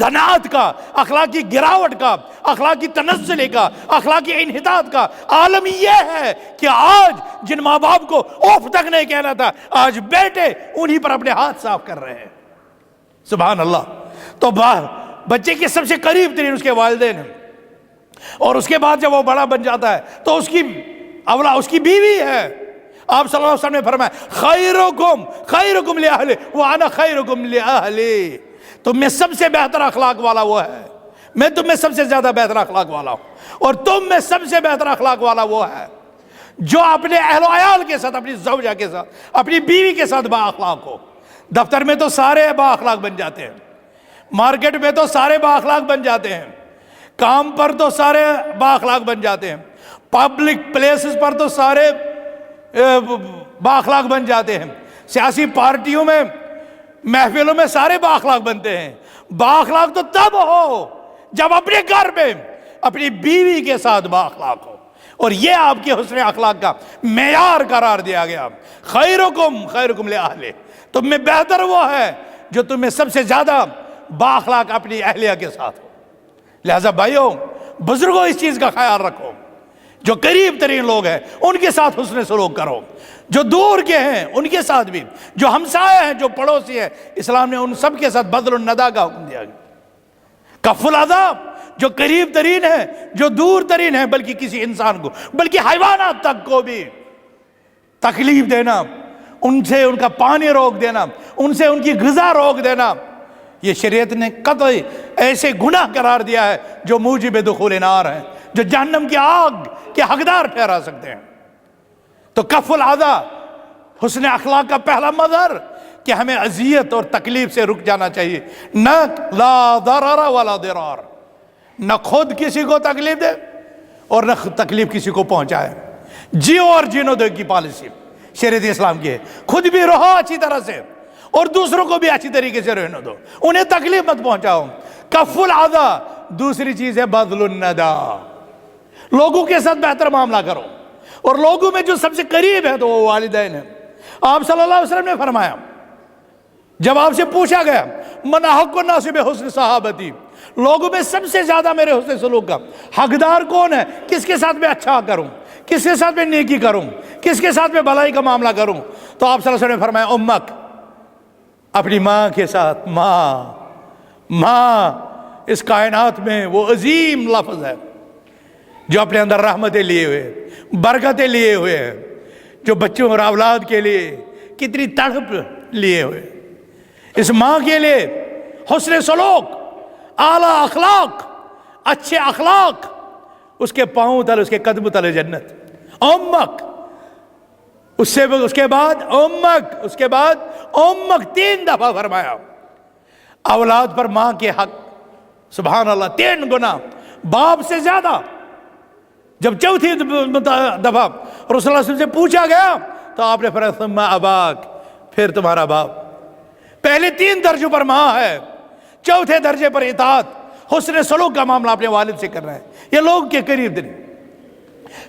دنات کا، اخلاقی گراوٹ کا، اخلاقی تنزلی کا، اخلاقی انحطاط کا عالم یہ ہے کہ آج جن ماں باپ کو اوف تک نہیں کہنا تھا، آج بیٹے انہی پر اپنے ہاتھ صاف کر رہے ہیں۔ سبحان اللہ۔ تو بچے کے سب سے قریب ترین اس کے والدین ہیں، اور اس کے بعد جب وہ بڑا بن جاتا ہے تو اس کی اولاد، اس کی بیوی ہے۔ آپ صلی اللہ علیہ وسلم نے فرمایا خیرکم خیرکم لأہلہ وانا خیرکم لأہلی۔ تم میں سب سے بہتر اخلاق والا وہ ہے، میں تم میں سب سے زیادہ بہتر اخلاق والا ہوں، اور تم میں سب سے بہتر اخلاق والا وہ ہے جو اپنے اہل و عیال کے ساتھ، اپنی زوجہ کے ساتھ، اپنی بیوی کے ساتھ با اخلاق ہو۔ دفتر میں تو سارے با اخلاق بن جاتے ہیں، مارکیٹ میں تو سارے با اخلاق بن جاتے ہیں، کام پر تو سارے با اخلاق بن جاتے ہیں، پبلک پلیسز پر تو سارے با اخلاق بن جاتے ہیں، سیاسی پارٹیوں میں، محفلوں میں سارے با اخلاق بنتے ہیں۔ با اخلاق تو تب ہو جب اپنے گھر میں اپنی بیوی کے ساتھ با اخلاق ہو، اور یہ آپ کے حسن اخلاق کا معیار قرار دیا گیا۔ خیرکم خیرکم لأہلہ، تم میں بہتر وہ ہے جو تم میں سب سے زیادہ با اخلاق اپنی اہلیہ کے ساتھ ہو۔ لہذا بھائیوں، بزرگوں، اس چیز کا خیال رکھو، جو قریب ترین لوگ ہیں ان کے ساتھ حسن سلوک کرو، جو دور کے ہیں ان کے ساتھ بھی، جو ہمسائے ہیں، جو پڑوسی ہیں، اسلام نے ان سب کے ساتھ بذل الندیٰ کا حکم دیا گیا۔ کف الاذی، جو قریب ترین ہے، جو دور ترین ہے، بلکہ کسی انسان کو، بلکہ حیوانات تک کو بھی تکلیف دینا، ان سے ان کا پانی روک دینا، ان سے ان کی غذا روک دینا، یہ شریعت نے قطعی ایسے گناہ قرار دیا ہے جو موجب دخول نار ہیں، جو جہنم کی آگ کے حقدار ٹھہرا سکتے ہیں۔ تو کف الاذی، حسن اخلاق کا پہلا مظہر کہ ہمیں اذیت اور تکلیف سے رک جانا چاہیے، نہ لا ضرر ولا ضرار، نہ خود کسی کو تکلیف دے اور نہ تکلیف کسی کو پہنچائے۔ جیو اور جینو دو کی پالیسی شریعت اسلام کی ہے، خود بھی رہو اچھی طرح سے اور دوسروں کو بھی اچھی طریقے سے رہنے دو، انہیں تکلیف مت پہنچاؤ۔ کف الاذی، دوسری چیز ہے بذل الندیٰ، لوگوں کے ساتھ بہتر معاملہ کرو، اور لوگوں میں جو سب سے قریب ہے تو وہ والدین ہیں۔ آپ صلی اللہ علیہ وسلم نے فرمایا، جب آپ سے پوچھا گیا من احق الناس بحسن صحابتی، لوگوں میں سب سے زیادہ میرے حسن سلوک کا حقدار کون ہے، کس کے ساتھ میں اچھا کروں، کس کے ساتھ میں نیکی کروں، کس کے ساتھ میں بھلائی کا معاملہ کروں، تو آپ صلی اللہ علیہ وسلم نے فرمایا امک، اپنی ماں کے ساتھ۔ ماں اس کائنات میں وہ عظیم لفظ ہے جو اپنے اندر رحمتیں لیے ہوئے، برکتیں لیے ہوئے ہیں، جو بچوں اور اولاد کے لیے کتنی تڑپ لیے ہوئے۔ اس ماں کے لیے حسن سلوک، اعلیٰ اخلاق، اچھے اخلاق، اس کے پاؤں تلے، اس کے قدم تلے جنت۔ امک، اس کے بعد امک، اس کے بعد امک 3 دفعہ فرمایا۔ اولاد پر ماں کے حق، سبحان اللہ، 3 گنا، باپ سے زیادہ۔ جب چوتھی دفعہ رسول اللہ صلی اللہ علیہ وسلم سے پوچھا گیا تو آپ نے فرمایا ثم اباک، پھر تمہارا باپ۔ پہلے 3 درجوں پر ماں ہے، چوتھے درجے پر اطاعت، حسن سلوک کا معاملہ اپنے والد سے کرنا ہے، یہ لوگ کے قریب دن۔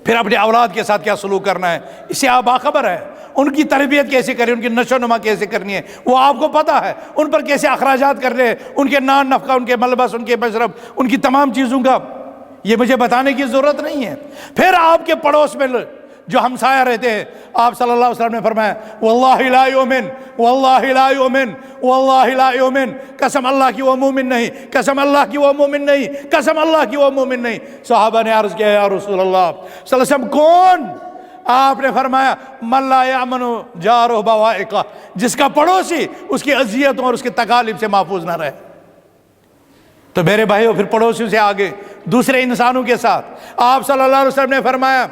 پھر اپنے اولاد کے ساتھ کیا سلوک کرنا ہے، اس سے آپ باخبر ہیں۔ ان کی تربیت کیسے کریں، ان کی نشو و نما کیسے کرنی ہے، وہ آپ کو پتہ ہے۔ ان پر کیسے اخراجات کرنے ہیں، ان کے نان نفقہ، ان کے ملبس، ان کے مشرب، ان کی تمام چیزوں کا، یہ مجھے بتانے کی ضرورت نہیں ہے۔ پھر آپ کے پڑوس میں جو ہمسایہ رہتے ہیں، آپ صلی اللہ علیہ وسلم نے فرمایا واللہ لا یؤمن، واللہ لا یؤمن، واللہ لا یؤمن، قسم اللہ کی وہ مومن نہیں، قسم اللہ کی وہ مومن نہیں، قسم اللہ کی وہ مومن نہیں۔ صحابہ نے عرض کیا یا رسول اللہ صلی اللہ علیہ وسلم کون؟ آپ نے فرمایا من لا یأمن جارہ بوائقہ، جس کا پڑوسی اس کی اذیتوں اور اس کی تکالیف سے محفوظ نہ رہے۔ تو میرے بھائیوں، پھر پڑوسیوں سے آگے دوسرے انسانوں کے ساتھ آپ صلی اللہ علیہ وسلم نے فرمایا،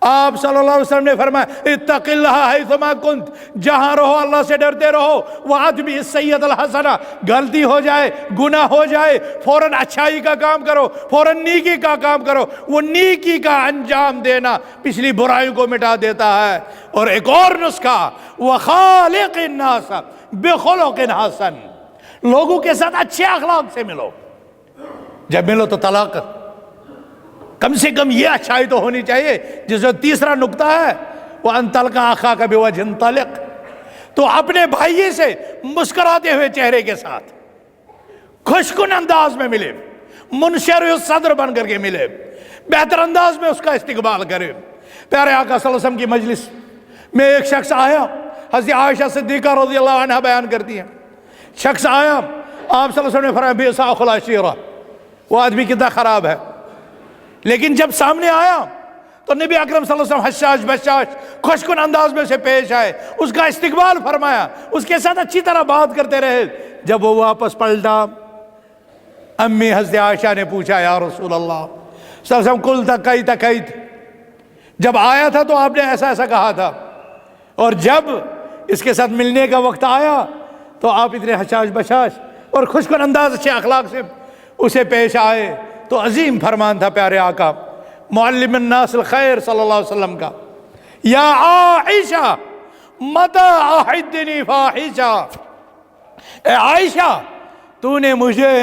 آپ صلی اللہ علیہ وسلم نے فرمایا اتق اللہ حیثما کنت، جہاں رہو اللہ سے ڈرتے رہو، وَأَتْبِعِ السَّیِّئَةَ الْحَسَنَةَ، غلطی ہو جائے، گناہ ہو جائے، فوراً اچھائی کا کام کرو، فوراً نیکی کا کام کرو، وہ نیکی کا انجام دینا پچھلی برائیوں کو مٹا دیتا ہے۔ اور ایک اور نسخہ وَخَالِقِ النَّاسَ بِخُلُقٍ حَسَنٍ، لوگوں کے ساتھ اچھے اخلاق سے ملو، جب ملو تو طلاق کم سے کم یہ اچھائی تو ہونی چاہیے۔ جس میں تیسرا نقطہ ہے وَأَن تَلْقَىٰ أَخَاكَ بِوَجْهٍ طَلِقٍ، تو اپنے بھائی سے مسکراتے ہوئے چہرے کے ساتھ خوشگوار انداز میں ملے، منشرح الصدر بن کر کے ملے، بہتر انداز میں اس کا استقبال کرے۔ پیارے آقا صلی اللہ علیہ وسلم کی مجلس میں ایک شخص آیا، حضرت عائشہ صدیقہ رضی اللہ عنہ بیان کرتی ہیں، شخص آیا، آپ صلی اللہ علیہ وسلم نے فرمایا بئس اخو العشیرہ، وہ آدمی کتنا خراب ہے۔ لیکن جب سامنے آیا تو نبی اکرم صلی اللہ علیہ وسلم حشاش بشاش خوشگوار انداز میں سے پیش آئے، اس کا استقبال فرمایا، اس کے ساتھ اچھی طرح بات کرتے رہے۔ جب وہ واپس پلٹا، امی حضرت عائشہ نے پوچھا یا رسول اللہ صلی اللہ علیہ وسلم قلت کیت کیت، جب آیا تھا تو آپ نے ایسا ایسا کہا تھا، اور جب اس کے ساتھ ملنے کا وقت آیا تو آپ اتنے حشاش بشاش اور خوشگوار انداز اچھے اخلاق سے اسے پیش آئے۔ تو عظیم فرمان تھا پیارے آقا معلم الناس الخیر صلی اللہ علیہ وسلم کا، یا عائشہ متی احدنی فاحشہ، اے عائشہ تو نے مجھے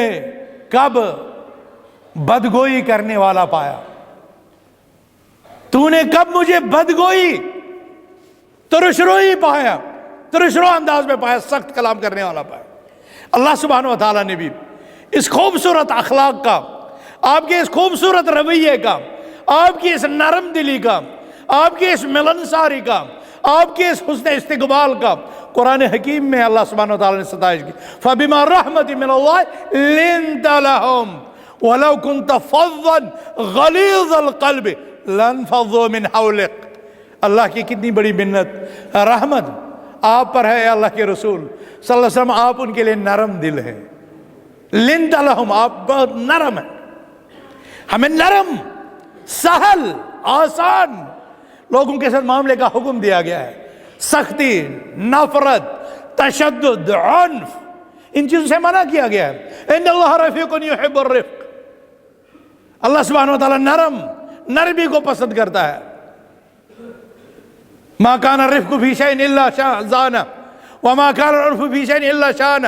کب بدگوئی کرنے والا پایا، تو نے کب مجھے بدگوئی ترشروئی پایا، ترشرو انداز میں پایا، سخت کلام کرنے والا پایا۔ اللہ سبحانہ و تعالیٰ نے بھی اس خوبصورت اخلاق کا، آپ کے اس خوبصورت رویے کا، آپ کی اس نرم دلی کا، آپ کی اس ملنساری کا، آپ کے اس حسن استقبال کا قرآن حکیم میں اللہ سبحانہ وتعالی نے ستائش کی۔ فَبِمَا رَحْمَةٍ مِّنَ اللَّهِ لِنْتَ لَهُمْ وَلَوْ كُنْتَ فَظًّا غَلِيظَ الْقَلْبِ لَانفَضُّوا مِنْ حَوْلِكَ۔ اللہ کی کتنی بڑی منت، رحمت آپ پر ہے اللہ کے رسول صلی اللہ علیہ وسلم، آپ ان کے لیے نرم دل ہیں۔ لِنْتَ لَهُمْ، آپ بہت نرم ہیں، ہمیں نرم، سہل، آسان لوگوں کے ساتھ معاملے کا حکم دیا گیا ہے۔ سختی، نفرت، تشدد، عنف، ان چیزوں سے منع کیا گیا ہے۔ ان اللہ رفیق یحب الرفق، اللہ سبحانہ وتعالی نرمی کو پسند کرتا ہے۔ ما کان الرفق فی شیء الا زانہ وما کان العنف فی شیء الا شانہ،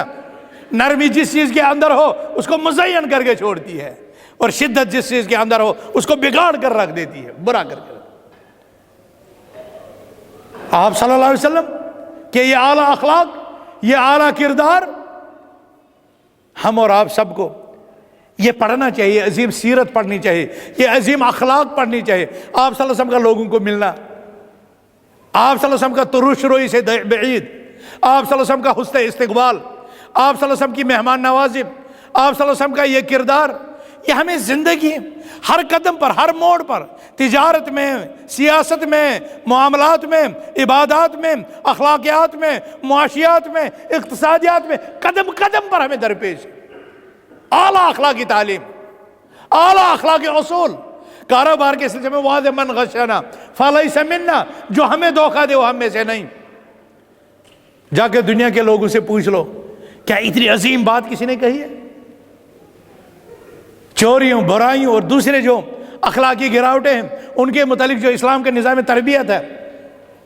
نرمی جس چیز کے اندر ہو اس کو مزین کر کے چھوڑتی ہے، اور شدت جس چیز کے اندر ہو اس کو بگاڑ کر رکھ دیتی ہے، برا کر کے۔ آپ صلی اللہ علیہ وسلم کہ یہ اعلیٰ اخلاق، یہ اعلیٰ کردار ہم اور آپ سب کو یہ پڑھنا چاہیے، عظیم سیرت پڑھنی چاہیے، یہ عظیم اخلاق پڑھنی چاہیے۔ آپ صلی اللہ علیہ وسلم کا لوگوں کو ملنا، آپ صلی اللہ علیہ وسلم کا ترش روئی سے بعید، آپ صلی اللہ علیہ وسلم کا حسن استقبال، آپ صلی اللہ علیہ وسلم کی مہمان نوازی، آپ صلی اللہ علیہ وسلم کا یہ کردار، یہ ہمیں زندگی ہر قدم پر، ہر موڑ پر، تجارت میں، سیاست میں، معاملات میں، عبادات میں، اخلاقیات میں، معاشیات میں، اقتصادیات میں، قدم قدم پر ہمیں درپیش ہے۔ اعلیٰ اخلاقی تعلیم، اعلیٰ اخلاقی اصول، کاروبار کے سلسلے میں واضح من غشنا فلیس منا، جو ہمیں دھوکہ دے وہ ہم میں سے نہیں۔ جا کے دنیا کے لوگوں سے پوچھ لو کیا اتنی عظیم بات کسی نے کہی ہے؟ چوریوں، برائیوں اور دوسرے جو اخلاقی گراوٹیں ہیں ان کے متعلق جو اسلام کا نظام تربیت ہے،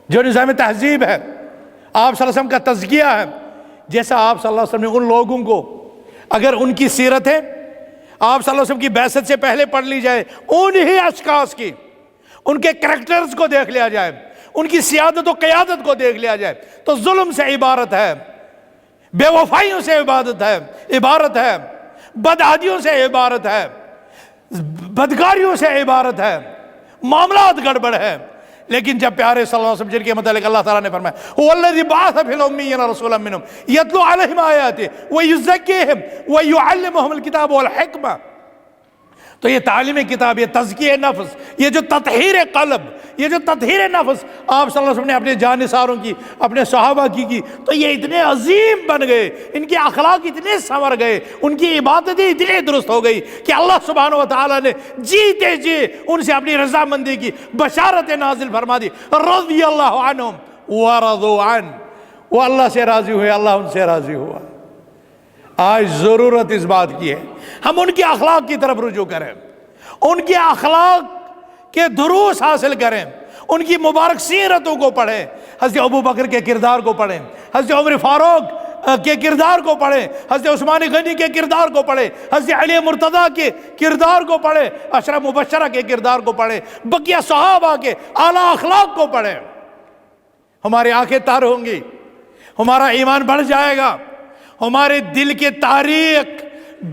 جو نظام تہذیب ہے، آپ صلی اللہ علیہ وسلم کا تزکیہ ہے، جیسا آپ صلی اللہ علیہ وسلم نے ان لوگوں کو، اگر ان کی سیرتیں آپ صلی اللہ علیہ وسلم کی بعثت سے پہلے پڑھ لی جائے، انہی اشخاص کی، ان کے کریکٹرز کو دیکھ لیا جائے، ان کی سیادت و قیادت کو دیکھ لیا جائے، تو ظلم سے عبارت ہے، بے وفائیوں سے عبارت ہے، بدعادیوں سے عبارت ہے، بدکاریوں سے عبارت ہے، معاملات گڑبڑ ہے۔ لیکن جب پیارے صلی اللہ علیہ وسلم جن کے متعلق اللہ تعالیٰ نے فرمایا هو الذی بعث فی الامیین رسولا منہم یتلو علیہم آیاتہ ویزکیہم ویعلمہم الکتاب والحکمہ، تو یہ تعلیم کتاب، یہ تزکیہ نفس، یہ جو تطہیر قلب، یہ جو تطہیر نفس آپ صلی اللہ علیہ وسلم نے اپنے جانثاروں کی، اپنے صحابہ کی، تو یہ اتنے عظیم بن گئے، ان کے اخلاق اتنے سنور گئے، ان کی عبادتیں اتنی درست ہو گئی کہ اللہ سبحانہ وتعالیٰ نے جیتے جی ان سے اپنی رضامندی کی بشارت نازل فرما دی، رضی اللہ عنہم ورضوا عنہ، وہ اللہ سے راضی ہوئے، اللہ ان سے راضی ہوا۔ آج ضرورت اس بات کی ہے ہم ان کے اخلاق کی طرف رجوع کریں، ان کے اخلاق کے دروس حاصل کریں، ان کی مبارک سیرتوں کو پڑھیں، حضرت ابو بکر کے کردار کو پڑھیں، حضرت عمر فاروق کے کردار کو پڑھیں، حضرت عثمان غنی کے کردار کو پڑھیں، حضرت علی مرتضیٰ کے کردار کو پڑھیں، عشرہ مبشرہ کے کردار کو پڑھیں، بقیہ صحابہ کے اعلیٰ اخلاق کو پڑھیں۔ ہماری آنکھیں تر ہوں گی، ہمارا ایمان بڑھ جائے گا، ہمارے دل کے تاریخ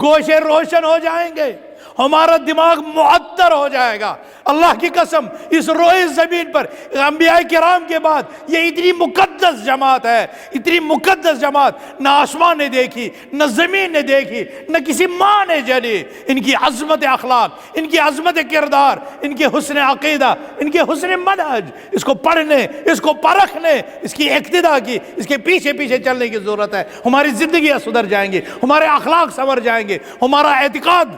گوشے روشن ہو جائیں گے، ہمارا دماغ معطر ہو جائے گا۔ اللہ کی قسم اس روئے زمین پر انبیاء کرام کے بعد یہ اتنی مقدس جماعت ہے، اتنی مقدس جماعت نہ آسمان نے دیکھی، نہ زمین نے دیکھی، نہ کسی ماں نے جانی۔ ان کی عظمت اخلاق، ان کی عظمت کردار، ان کے حسن عقیدہ، ان کے حسن منہج، اس کو پڑھنے، اس کو پرکھنے، اس کی اقتداء کی، اس کے پیچھے پیچھے چلنے کی ضرورت ہے۔ ہماری زندگیاں سدھر جائیں گی، ہمارے اخلاق سنور جائیں گے، ہمارا اعتقاد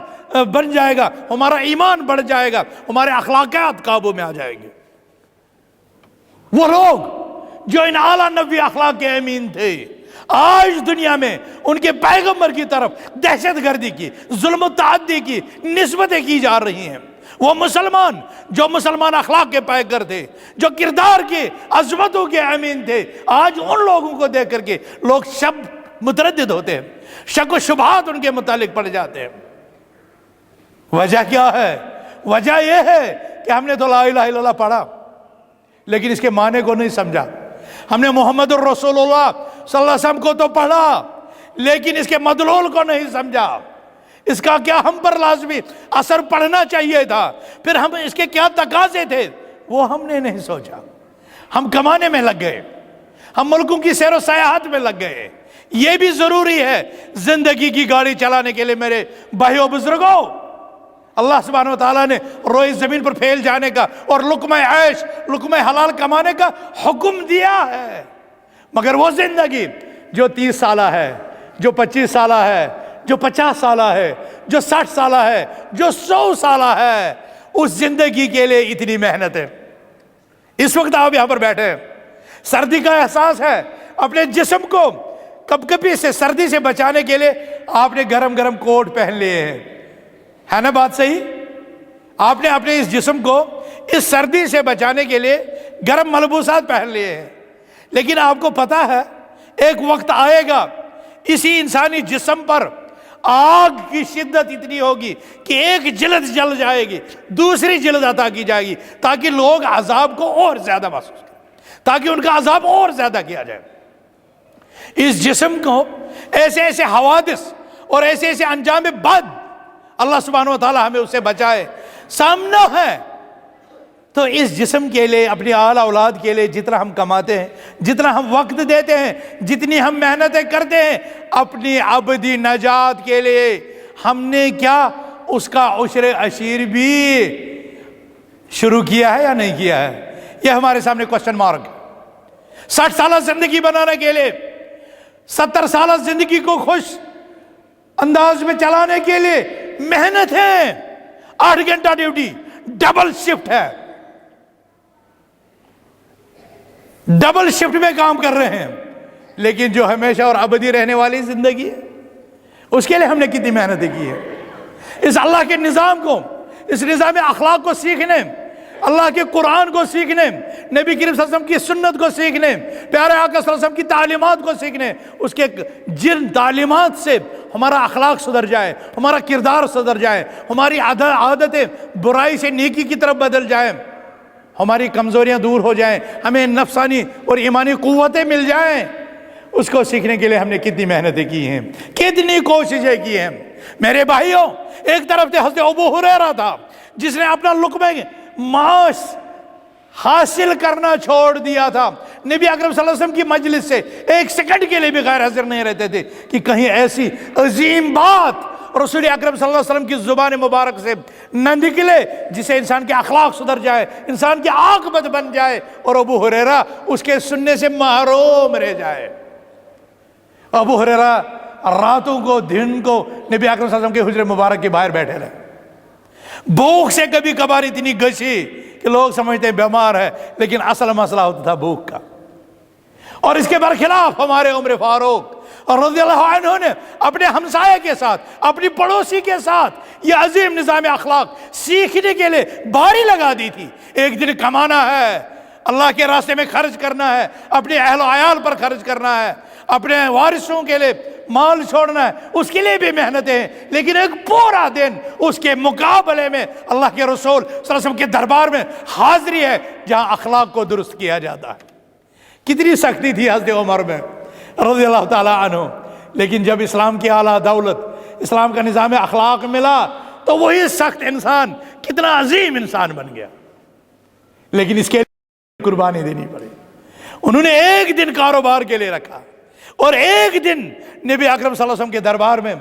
بن جائے گا، ہمارا ایمان بڑھ جائے گا، ہمارے اخلاقیات قابو میں آ جائیں گے۔ وہ لوگ جو ان اعلیٰ نبوی اخلاق کے امین تھے، آج دنیا میں ان کے پیغمبر کی طرف دہشت گردی کی، ظلم و تعدی کی نسبتیں کی جا رہی ہیں۔ وہ مسلمان جو مسلمان اخلاق کے پیکر تھے، جو کردار کے عظمتوں کے امین تھے، آج ان لوگوں کو دیکھ کر کے لوگ متردد ہوتے ہیں، شک و شبہات ان کے متعلق پڑ جاتے ہیں۔ وجہ کیا ہے؟ وجہ یہ ہے کہ ہم نے تو لا الہ الا اللہ پڑھا لیکن اس کے معنی کو نہیں سمجھا، ہم نے محمد الرسول اللہ صلی اللہ علیہ وسلم کو تو پڑھا لیکن اس کے مدلول کو نہیں سمجھا، اس کا کیا ہم پر لازمی اثر پڑنا چاہیے تھا، پھر ہم اس کے کیا تقاضے تھے وہ ہم نے نہیں سوچا۔ ہم کمانے میں لگ گئے، ہم ملکوں کی سیر و سیاحت میں لگ گئے۔ یہ بھی ضروری ہے زندگی کی گاڑی چلانے کے لیے میرے بھائیو بزرگوں، اللہ سبحانہ وتعالیٰ نے روئے زمین پر پھیل جانے کا اور لقمہ عیش، لقمہ حلال کمانے کا حکم دیا ہے، مگر وہ زندگی جو 30 سالہ ہے، جو 25 سالہ ہے، جو 50 سالہ ہے، جو 60 سالہ ہے، جو 100 سالہ ہے، اس زندگی کے لیے اتنی محنت ہے۔ اس وقت آپ یہاں پر بیٹھے ہیں، سردی کا احساس ہے، اپنے جسم کو کپکپی سے، سردی سے بچانے کے لیے آپ نے گرم گرم کوٹ پہن لیے ہیں، ہے نا بات صحیح؟ آپ نے اپنے اس جسم کو اس سردی سے بچانے کے لیے گرم ملبوسات پہن لیے ہیں، لیکن آپ کو پتا ہے ایک وقت آئے گا اسی انسانی جسم پر آگ کی شدت اتنی ہوگی کہ ایک جلد جل جائے گی، دوسری جلد عطا کی جائے گی، تاکہ لوگ عذاب کو اور زیادہ محسوس کریں، تاکہ ان کا عذاب اور زیادہ کیا جائے۔ اس جسم کو ایسے ایسے حوادث اور ایسے ایسے انجام بد اللہ سبحانہ و تعالی ہمیں اس سے بچائے سامنا ہے۔ تو اس جسم کے لیے، اپنی آل اولاد کے لیے جتنا ہم کماتے ہیں، جتنا ہم وقت دیتے ہیں، جتنی ہم محنتیں کرتے ہیں، اپنی ابدی نجات کے لیے ہم نے کیا اس کا عشر عشیر بھی شروع کیا ہے یا نہیں کیا ہے؟ یہ ہمارے سامنے کوسچن مارک ہے۔ 60 سالہ زندگی بنانے کے لیے، 70 سالہ زندگی کو خوش انداز میں چلانے کے لیے محنت ہے، 8 گھنٹہ ڈیوٹی، ڈبل شفٹ ہے، ڈبل شفٹ میں کام کر رہے ہیں، لیکن جو ہمیشہ اور ابدی رہنے والی زندگی ہے اس کے لیے ہم نے کتنی محنتیں کی ہے۔ اس اللہ کے نظام کو، اس نظام اخلاق کو سیکھنے، اللہ کے قرآن کو سیکھنے، نبی کریم صلی اللہ علیہ وسلم کی سنت کو سیکھنے، پیارے آقا صلی اللہ علیہ وسلم کی تعلیمات کو سیکھنے، اس کے جن تعلیمات سے ہمارا اخلاق سدھر جائے، ہمارا کردار سدھر جائے، ہماری عادتیں برائی سے نیکی کی طرف بدل جائیں، ہماری کمزوریاں دور ہو جائیں، ہمیں نفسانی اور ایمانی قوتیں مل جائیں، اس کو سیکھنے کے لیے ہم نے کتنی محنتیں کی ہیں، کتنی کوششیں کی ہیں۔ میرے بھائیوں، ایک طرف سے حضرت ابو ہریرہ تھا جس نے اپنا لقمہ معاش حاصل کرنا چھوڑ دیا تھا، نبی اکرم صلی اللہ علیہ وسلم کی مجلس سے ایک سیکنڈ کے لیے بھی غیر حاضر نہیں رہتے تھے کہ کہیں ایسی عظیم بات رسول اکرم صلی اللہ علیہ وسلم کی زبان مبارک سے نہ نکلے جسے انسان کے اخلاق سدھر جائے، انسان کی عاقبت بن جائے، اور ابو ہریرہ اس کے سننے سے محروم رہ جائے۔ ابو ہریرہ راتوں کو، دن کو نبی اکرم صلی اللہ علیہ وسلم کے حجرے مبارک کے باہر بیٹھے رہے، بھوک سے کبھی کبھار اتنی گشی کہ لوگ سمجھتے ہیں بیمار ہے، لیکن اصل مسئلہ ہوتا تھا بھوک کا۔ اور اس کے برخلاف ہمارے عمر فاروق رضی اللہ عنہ نے اپنے ہمسائے کے ساتھ، اپنی پڑوسی کے ساتھ یہ عظیم نظام اخلاق سیکھنے کے لیے باری لگا دی تھی۔ ایک دن کمانا ہے، اللہ کے راستے میں خرچ کرنا ہے، اپنے اہل و عیال پر خرچ کرنا ہے، اپنے وارثوں کے لیے مال چھوڑنا ہے، اس کے لیے بھی محنتیں ہیں، لیکن ایک پورا دن اس کے مقابلے میں اللہ کے رسول صلی اللہ علیہ وسلم کے دربار میں حاضری ہے جہاں اخلاق کو درست کیا جاتا ہے۔ کتنی سختی تھی حضرت عمر میں رضی اللہ تعالیٰ عنہ، لیکن جب اسلام کی اعلیٰ دولت، اسلام کا نظام اخلاق ملا تو وہی سخت انسان کتنا عظیم انسان بن گیا، لیکن اس کے لیے قربانی دینی پڑی۔ انہوں نے ایک دن کاروبار کے لیے رکھا اور ایک دن نبی اکرم صلی اللہ علیہ وسلم کے دربار میں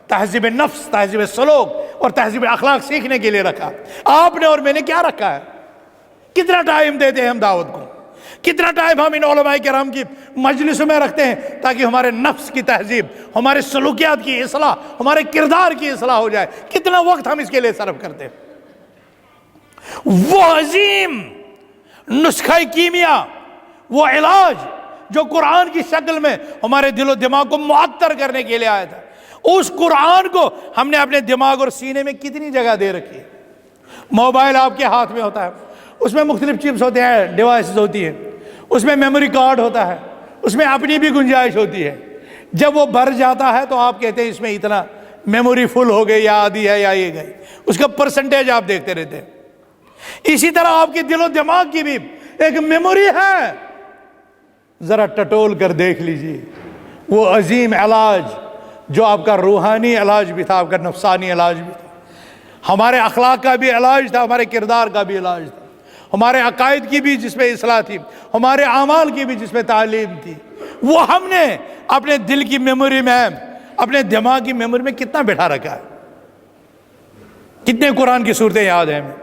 تہذیب نفس، تہذیب سلوک اور تہذیب اخلاق سیکھنے کے لیے رکھا۔ آپ نے اور میں نے کیا رکھا ہے؟ کتنا ٹائم دیتے ہیں ہم دعوت کو، کتنا ٹائم ہم ان علماء کرام کی مجلسوں میں رکھتے ہیں تاکہ ہمارے نفس کی تہذیب، ہمارے سلوکیات کی اصلاح، ہمارے کردار کی اصلاح ہو جائے، کتنا وقت ہم اس کے لیے صرف کرتے ہیں۔ وہ عظیم نسخہ کیمیا، وہ علاج جو قرآن کی شکل میں ہمارے دل و دماغ کو معطر کرنے کے لیے آیا تھا، اس قرآن کو ہم نے اپنے دماغ اور سینے میں کتنی جگہ دے رکھی ہے۔ موبائل آپ کے ہاتھ میں ہوتا ہے، اس میں مختلف چپس ہوتے ہیں، ڈیوائسز ہوتی ہیں، اس میں میموری کارڈ ہوتا ہے، اس میں اپنی بھی گنجائش ہوتی ہے۔ جب وہ بھر جاتا ہے تو آپ کہتے ہیں اس میں اتنا میموری فل ہو گئی یا آدھی ہے یا یہ گئی، اس کا پرسنٹیج آپ دیکھتے رہتے ہیں۔ اسی طرح آپ کے دل و دماغ کی بھی ایک میموری ہے، ذرا ٹٹول کر دیکھ لیجئے۔ وہ عظیم علاج جو آپ کا روحانی علاج بھی تھا، آپ کا نفسانی علاج بھی تھا، ہمارے اخلاق کا بھی علاج تھا، ہمارے کردار کا بھی علاج تھا، ہمارے عقائد کی بھی جس میں اصلاح تھی، ہمارے اعمال کی بھی جس میں تعلیم تھی، وہ ہم نے اپنے دل کی میموری میں، اپنے دماغ کی میموری میں کتنا بٹھا رکھا ہے۔ کتنے قرآن کی صورتیں یاد ہیں ہمیں،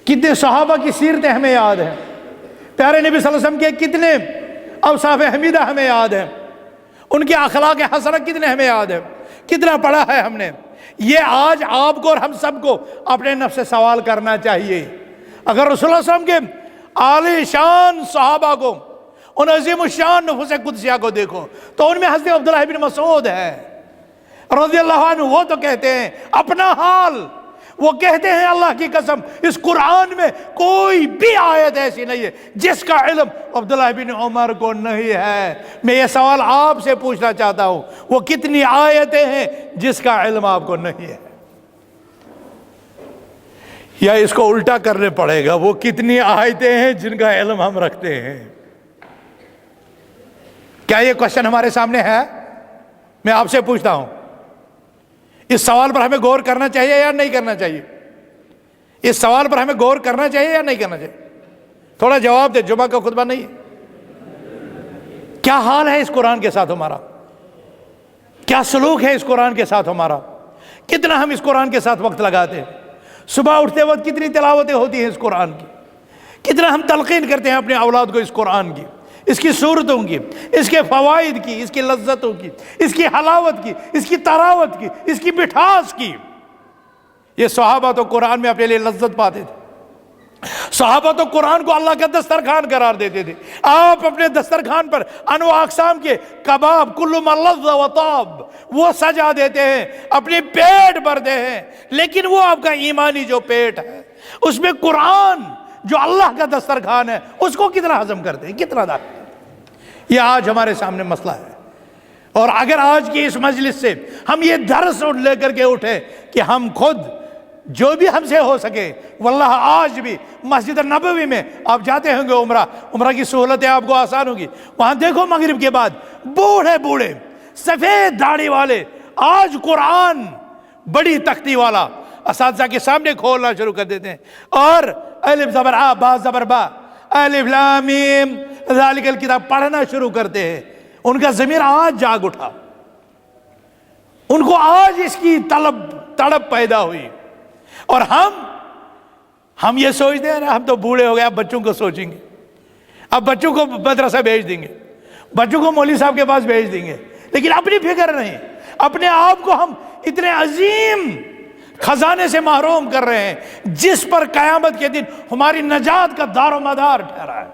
کتنے صحابہ کی سیرتیں ہمیں یاد ہیں، پیارے نبی صلی اللہ علیہ وسلم کے کتنے اوصاف حمیدہ ہمیں یاد ہیں، ان کے اخلاق حسنہ کتنے ہمیں یاد ہیں، کتنا پڑھا ہے ہم نے۔ یہ آج آپ کو اور ہم سب کو اپنے نفس سے سوال کرنا چاہیے۔ اگر رسول اللہ صلی اللہ علیہ وسلم کے عالی شان صحابہ کو، ان عظیم الشان نفوس قدسیہ کو دیکھو تو ان میں حضرت عبداللہ بن مسعود ہے رضی اللہ عنہ۔ وہ تو کہتے ہیں اپنا حال وہ کہتے ہیں اللہ کی قسم اس قرآن میں کوئی بھی آیت ایسی نہیں ہے جس کا علم عبداللہ بن عمر کو نہیں ہے۔ میں یہ سوال آپ سے پوچھنا چاہتا ہوں، وہ کتنی آیتیں ہیں جس کا علم آپ کو نہیں ہے؟ یا اس کو الٹا کرنے پڑے گا، وہ کتنی آیتیں ہیں جن کا علم ہم رکھتے ہیں؟ کیا یہ کوشچن ہمارے سامنے ہے؟ میں آپ سے پوچھتا ہوں، اس سوال پر ہمیں غور کرنا چاہیے یا نہیں کرنا چاہیے؟ اس سوال پر ہمیں غور کرنا چاہیے یا نہیں کرنا چاہیے؟ تھوڑا جواب دے، جمعہ کا خطبہ نہیں ہے۔ کیا حال ہے اس قرآن کے ساتھ ہمارا؟ کیا سلوک ہے اس قرآن کے ساتھ ہمارا؟ کتنا ہم اس قرآن کے ساتھ وقت لگاتے ہیں؟ صبح اٹھتے وقت کتنی تلاوتیں ہوتی ہیں اس قرآن کی؟ کتنا ہم تلقین کرتے ہیں اپنے اولاد کو اس قرآن کی، اس کی صورتوں کی، اس کے فوائد کی، اس کی لذتوں کی، اس کی حلاوت کی، اس کی طراوت کی، اس کی مٹھاس کی۔ یہ صحابہ تو قرآن میں اپنے لیے لذت پاتے تھے، صحابہ تو قرآن کو اللہ کا دسترخوان قرار دیتے تھے۔ آپ اپنے دسترخوان پر انواع اقسام کے کباب، کل ما لذ و طاب، وہ سجا دیتے ہیں، اپنے پیٹ بھرتے ہیں، لیکن وہ آپ کا ایمانی جو پیٹ ہے اس میں قرآن جو اللہ کا دسترخوان ہے اس کو کتنا ہضم کرتے ہیں، کتنا داخل؟ یہ آج ہمارے سامنے مسئلہ ہے۔ اور اگر آج کی اس مجلس سے ہم یہ درس لے کر کے اٹھے کہ ہم خود جو بھی ہم سے ہو سکے، واللہ آج بھی مسجد نبوی میں آپ جاتے ہوں گے، عمرہ کی سہولتیں آپ کو آسان ہوگی، وہاں دیکھو مغرب کے بعد بوڑھے سفید داڑھی والے آج قرآن بڑی تختی والا اساتذہ کے سامنے کھولنا شروع کر دیتے ہیں، اور الف زبر آ با زبر با الف لام میم ذالک الکتاب پڑھنا شروع کرتے ہیں۔ ان کا ضمیر آج جاگ اٹھا، ان کو آج اس کی تڑپ پیدا ہوئی، اور ہم یہ سوچتے ہیں نا ہم تو بوڑھے ہو گئے، اب بچوں کو سوچیں گے، اب بچوں کو مدرسہ بھیج دیں گے، بچوں کو مولوی صاحب کے پاس بھیج دیں گے، لیکن اپنی فکر نہیں، اپنے آپ کو ہم اتنے عظیم خزانے سے محروم کر رہے ہیں جس پر قیامت کے دن ہماری نجات کا دار و مدار ٹھہرا ہے۔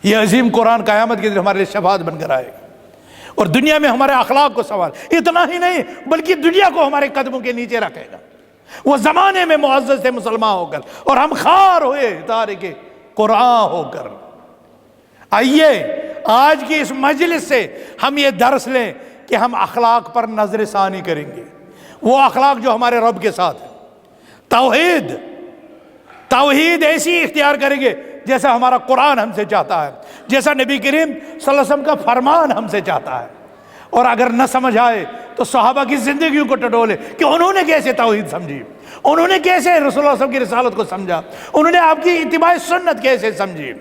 یہ عظیم قرآن قیامت کے دن ہمارے لیے شفاعت بن کر آئے گا، اور دنیا میں ہمارے اخلاق کو سوال، اتنا ہی نہیں بلکہ دنیا کو ہمارے قدموں کے نیچے رکھے گا۔ وہ زمانے میں معزز تھے مسلمان ہو کر، اور ہم خوار ہوئے تارک قرآن ہو کر۔ آئیے آج کی اس مجلس سے ہم یہ درس لیں کہ ہم اخلاق پر نظر ثانی کریں گے، وہ اخلاق جو ہمارے رب کے ساتھ ہے۔ توحید ایسی اختیار کریں گے جیسا ہمارا قرآن ہم سے چاہتا ہے، جیسا نبی کریم صلی اللہ علیہ وسلم کا فرمان ہم سے چاہتا ہے۔ اور اگر نہ سمجھ آئے تو صحابہ کی زندگیوں کو ٹٹولے کہ انہوں نے کیسے توحید سمجھی، انہوں نے کیسے رسول اللہ صلی اللہ علیہ وسلم کی رسالت کو سمجھا، انہوں نے آپ کی اتباع سنت کیسے سمجھی،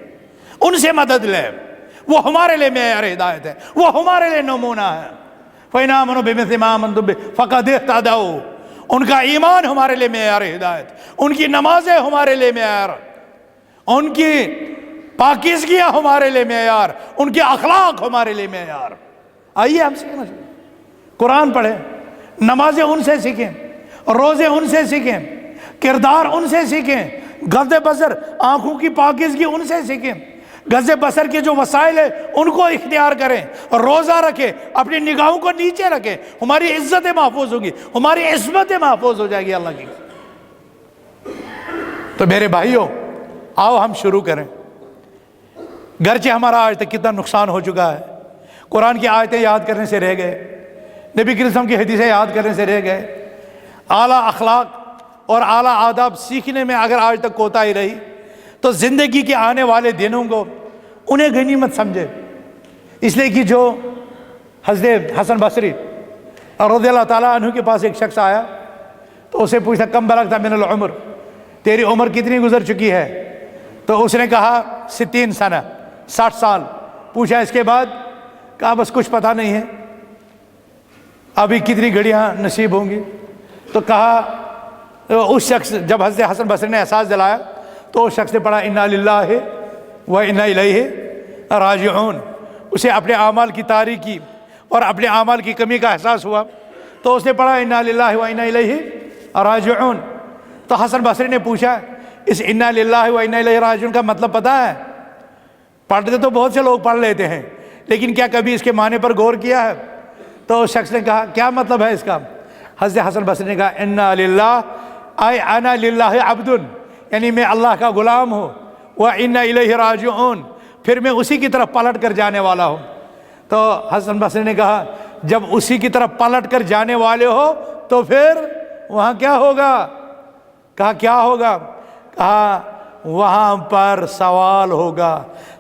ان سے مدد لیں۔ وہ ہمارے لیے معیار ہدایت ہے، وہ ہمارے لیے نمونہ ہے۔ فَإِنْ آمَنُوا بِمِثْلِ مَا آمَنْتُم بِهِ فَقَدِ اهْتَدَوْا۔ ان کا ایمان ہمارے لیے معیار ہدایت، ان کی نمازیں ہمارے لیے معیار، ان کی پاکیزگیاں ہمارے لیے معیار، ان کے اخلاق ہمارے لیے معیار۔ آئیے ہم سیکھنا چاہیے، قرآن پڑھیں، نمازیں ان سے سیکھیں، روزے ان سے سیکھیں، کردار ان سے سیکھیں، غض بصر آنکھوں کی پاکیزگی ان سے سیکھیں، غض بصر کے جو وسائل ہیں ان کو اختیار کریں، اور روزہ رکھیں، اپنی نگاہوں کو نیچے رکھیں، ہماری عزتیں محفوظ ہوگی، ہماری عصمتیں محفوظ ہو جائے گی اللہ کی۔ تو میرے بھائیوں آؤ ہم شروع کریں۔ گرچہ ہمارا آج تک کتنا نقصان ہو چکا ہے، قرآن کی آیتیں یاد کرنے سے رہ گئے، نبی کریم صلی اللہ علیہ وسلم کی حدیثیں یاد کرنے سے رہ گئے، اعلیٰ اخلاق اور اعلیٰ آداب سیکھنے میں اگر آج تک کوتاہی رہی تو زندگی کے آنے والے دنوں کو انہیں غنیمت سمجھے۔ اس لیے کہ جو حضرت حسن بصری رضی اللہ تعالیٰ عنہ کے پاس ایک شخص آیا تو اسے پوچھا کم بلغت من العمر، تیری عمر کتنی گزر چکی ہے؟ تو اس نے کہا 60 سنہ، 60 سال۔ پوچھا اس کے بعد؟ کہا بس کچھ پتہ نہیں ہے، ابھی کتنی گھڑیاں نصیب ہوں گی۔ تو کہا اس شخص، جب حضرت حسن بصری نے احساس دلایا تو اس شخص نے پڑھا انا للہ و انا الیہ راجعون۔ اسے اپنے اعمال کی تاریکی اور اپنے اعمال کی کمی کا احساس ہوا تو اس نے پڑھا انا للہ و انا الیہ راجعون۔ تو حسن بصری نے پوچھا اس انا للہ و انا الیہ راجعون کا مطلب پتہ ہے؟ پڑھتے تو بہت سے لوگ پڑھ لیتے ہیں، لیکن کیا کبھی اس کے معنی پر غور کیا ہے؟ تو اس شخص نے کہا کیا مطلب ہے اس کا؟ حضرت حسن بصری نے کہا انا للہ اے انا للہ عبد، یعنی میں اللہ کا غلام ہوں، وَإِنَّ إِلَيْهِ رَاجِعُونَ، پھر میں اسی کی طرف پلٹ کر جانے والا ہوں۔ تو حسن بصری نے کہا جب اسی کی طرف پلٹ کر جانے والے ہو تو پھر وہاں کیا ہوگا؟ کہا کیا ہوگا؟ کہا وہاں پر سوال ہوگا،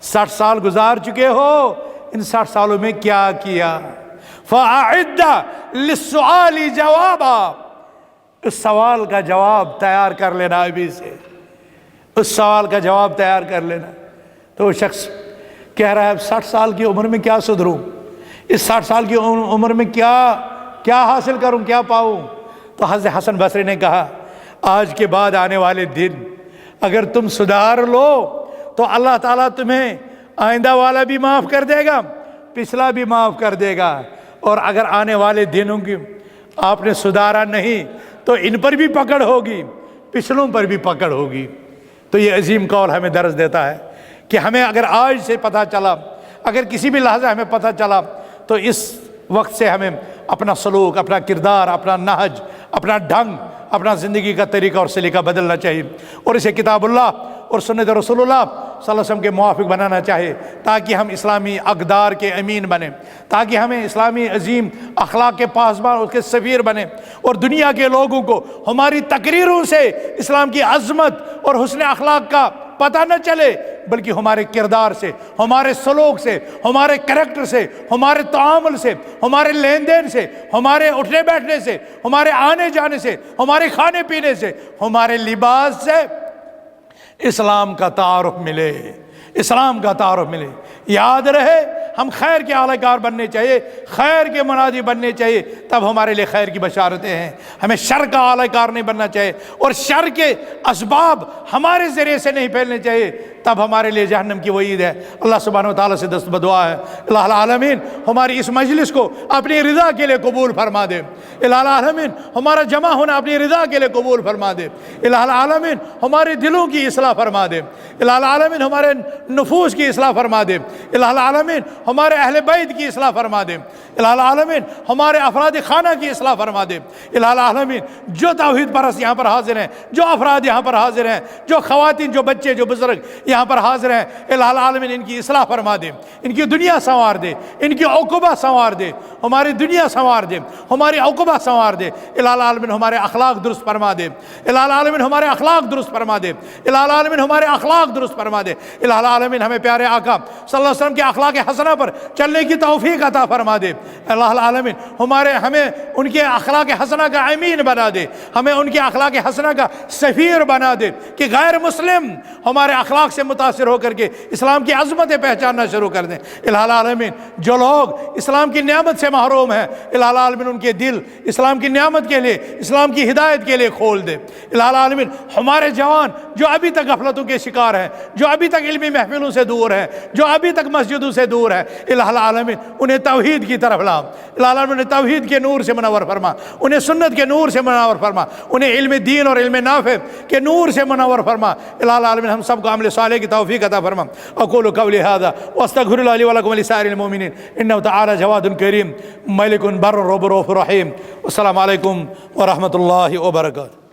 60 سال گزار چکے ہو، ان 60 سالوں میں کیا کیا؟ فَأَعِدَّ لِلسُّؤَالِ جَوَابًا، اس سوال کا جواب تیار کر لینا ابھی سے، اس سوال کا جواب تیار کر لینا۔ تو وہ شخص کہہ رہا ہے 60 سال کی عمر میں کیا سدھروں، اس 60 سال کی عمر میں کیا حاصل کروں، کیا پاؤں؟ تو حضرت حسن بصری نے کہا آج کے بعد آنے والے دن اگر تم سدھار لو تو اللہ تعالیٰ تمہیں آئندہ والا بھی معاف کر دے گا، پچھلا بھی معاف کر دے گا، اور اگر آنے والے دنوں کی آپ نے سدھارا نہیں تو ان پر بھی پکڑ ہوگی، پچھلوں پر بھی پکڑ ہوگی۔ تو یہ عظیم قول ہمیں درس دیتا ہے کہ ہمیں اگر آج سے پتہ چلا، اگر کسی بھی لحظہ ہمیں پتہ چلا تو اس وقت سے ہمیں اپنا سلوک، اپنا کردار، اپنا نہج، اپنا ڈھنگ، اپنا زندگی کا طریقہ اور سلیقہ بدلنا چاہیے، اور اسے کتاب اللہ اور سنت رسول اللہ صلی اللہ علیہ وسلم کے موافق بنانا چاہیے، تاکہ ہم اسلامی اقدار کے امین بنیں، تاکہ ہمیں اسلامی عظیم اخلاق کے پاسبان اس کے سفیر بنیں، اور دنیا کے لوگوں کو ہماری تقریروں سے اسلام کی عظمت اور حسن اخلاق کا پتہ نہ چلے، بلکہ ہمارے کردار سے، ہمارے سلوک سے، ہمارے کریکٹر سے، ہمارے تعامل سے، ہمارے لین دین سے، ہمارے اٹھنے بیٹھنے سے، ہمارے آنے جانے سے، ہمارے کھانے پینے سے، ہمارے لباس سے اسلام کا تعارف ملے، اسلام کا تعارف ملے۔ یاد رہے ہم خیر کے اعلی کار بننے چاہیے، خیر کے منادی بننے چاہیے، تب ہمارے لیے خیر کی بشارتیں ہیں۔ ہمیں شر کا اعلی کار نہیں بننا چاہیے، اور شر کے اسباب ہمارے ذریعے سے نہیں پھیلنے چاہیے، تب ہمارے لیے جہنم کی وعید ہے۔ اللہ سبحانہ وتعالیٰ سے دست بدعا ہے الہ العالمین ہماری اس مجلس کو اپنی رضا کے لیے قبول فرما دے، الہ العالمین ہمارا جمع ہونا اپنی رضا کے لیے قبول فرما دے، الہ العالمین ہمارے دلوں کی اصلاح فرما دے، الہ العالمین ہمارے نفوس کی اصلاح فرما دے، الہ العالمین ہمارے اہل بیت کی اصلاح فرما دے، الہ العالمین ہمارے افراد خانہ کی اصلاح فرما دے، الہ العالمین جو توحید پرست یہاں پر حاضر ہیں، جو افراد یہاں پر حاضر ہیں، جو خواتین، جو بچے، جو بزرگ یہاں پر حاضر ہیں، الہ العالمین ان کی اصلاح فرما دے، ان کی دنیا سنوار دے، ان کی عقبہ سنوار دے، ہماری دنیا سنوار دے، ہماری عقبہ سنوار دے، الہ العالمین ہمارے اخلاق درست فرما دے، الہ العالمین ہمارے اخلاق درست فرما دے، الہ العالمین ہمارے اخلاق درست فرما دے، الہ العالمین ہمیں پیارے آقا صلی اللہ علیہ وسلم کے اخلاق حسنہ پر چلنے کی توفیق عطا فرما دے، الہ العالمین ہمیں ان کے اخلاق حسنہ کا امین بنا دے، ہمیں ان کے اخلاق حسنہ کا سفیر بنا دے، کہ غیر مسلم ہمارے اخلاق سے متاثر ہو کر کے اسلام کی عظمتیں پہچاننا شروع کر دیں۔ الہ العالمین جو لوگ اسلام کی نعمت سے محروم ہیں، الہ العالمین ان کے دل اسلام کی نعمت کے لیے، اسلام کی ہدایت کے لیے کھول دے۔ الہ العالمین ہمارے جوان جو ابھی تک غفلتوں کے شکار ہیں، جو ابھی تک علمی محفلوں سے دور ہیں، جو ابھی تک مسجدوں سے دور ہیں، الہ العالمین انہیں توحید کی طرف لا، الہ العالمین انہیں توحید کے نور سے منور فرما، انہیں سنت کے نور سے منور فرما، انہیں علم دین اور علم نافع کے نور سے منور فرما۔ الہ العالمین ہم سب کو عمل صالح کی توفیق عطا فرما۔ اقول قولی ھذا واستغفر اللہ لی ولکم ولسائر المؤمنین انہ تعالی جواد کریم ملک بر رؤوف رحیم۔ السلام علیکم ورحمۃ اللہ وبرکاتہ۔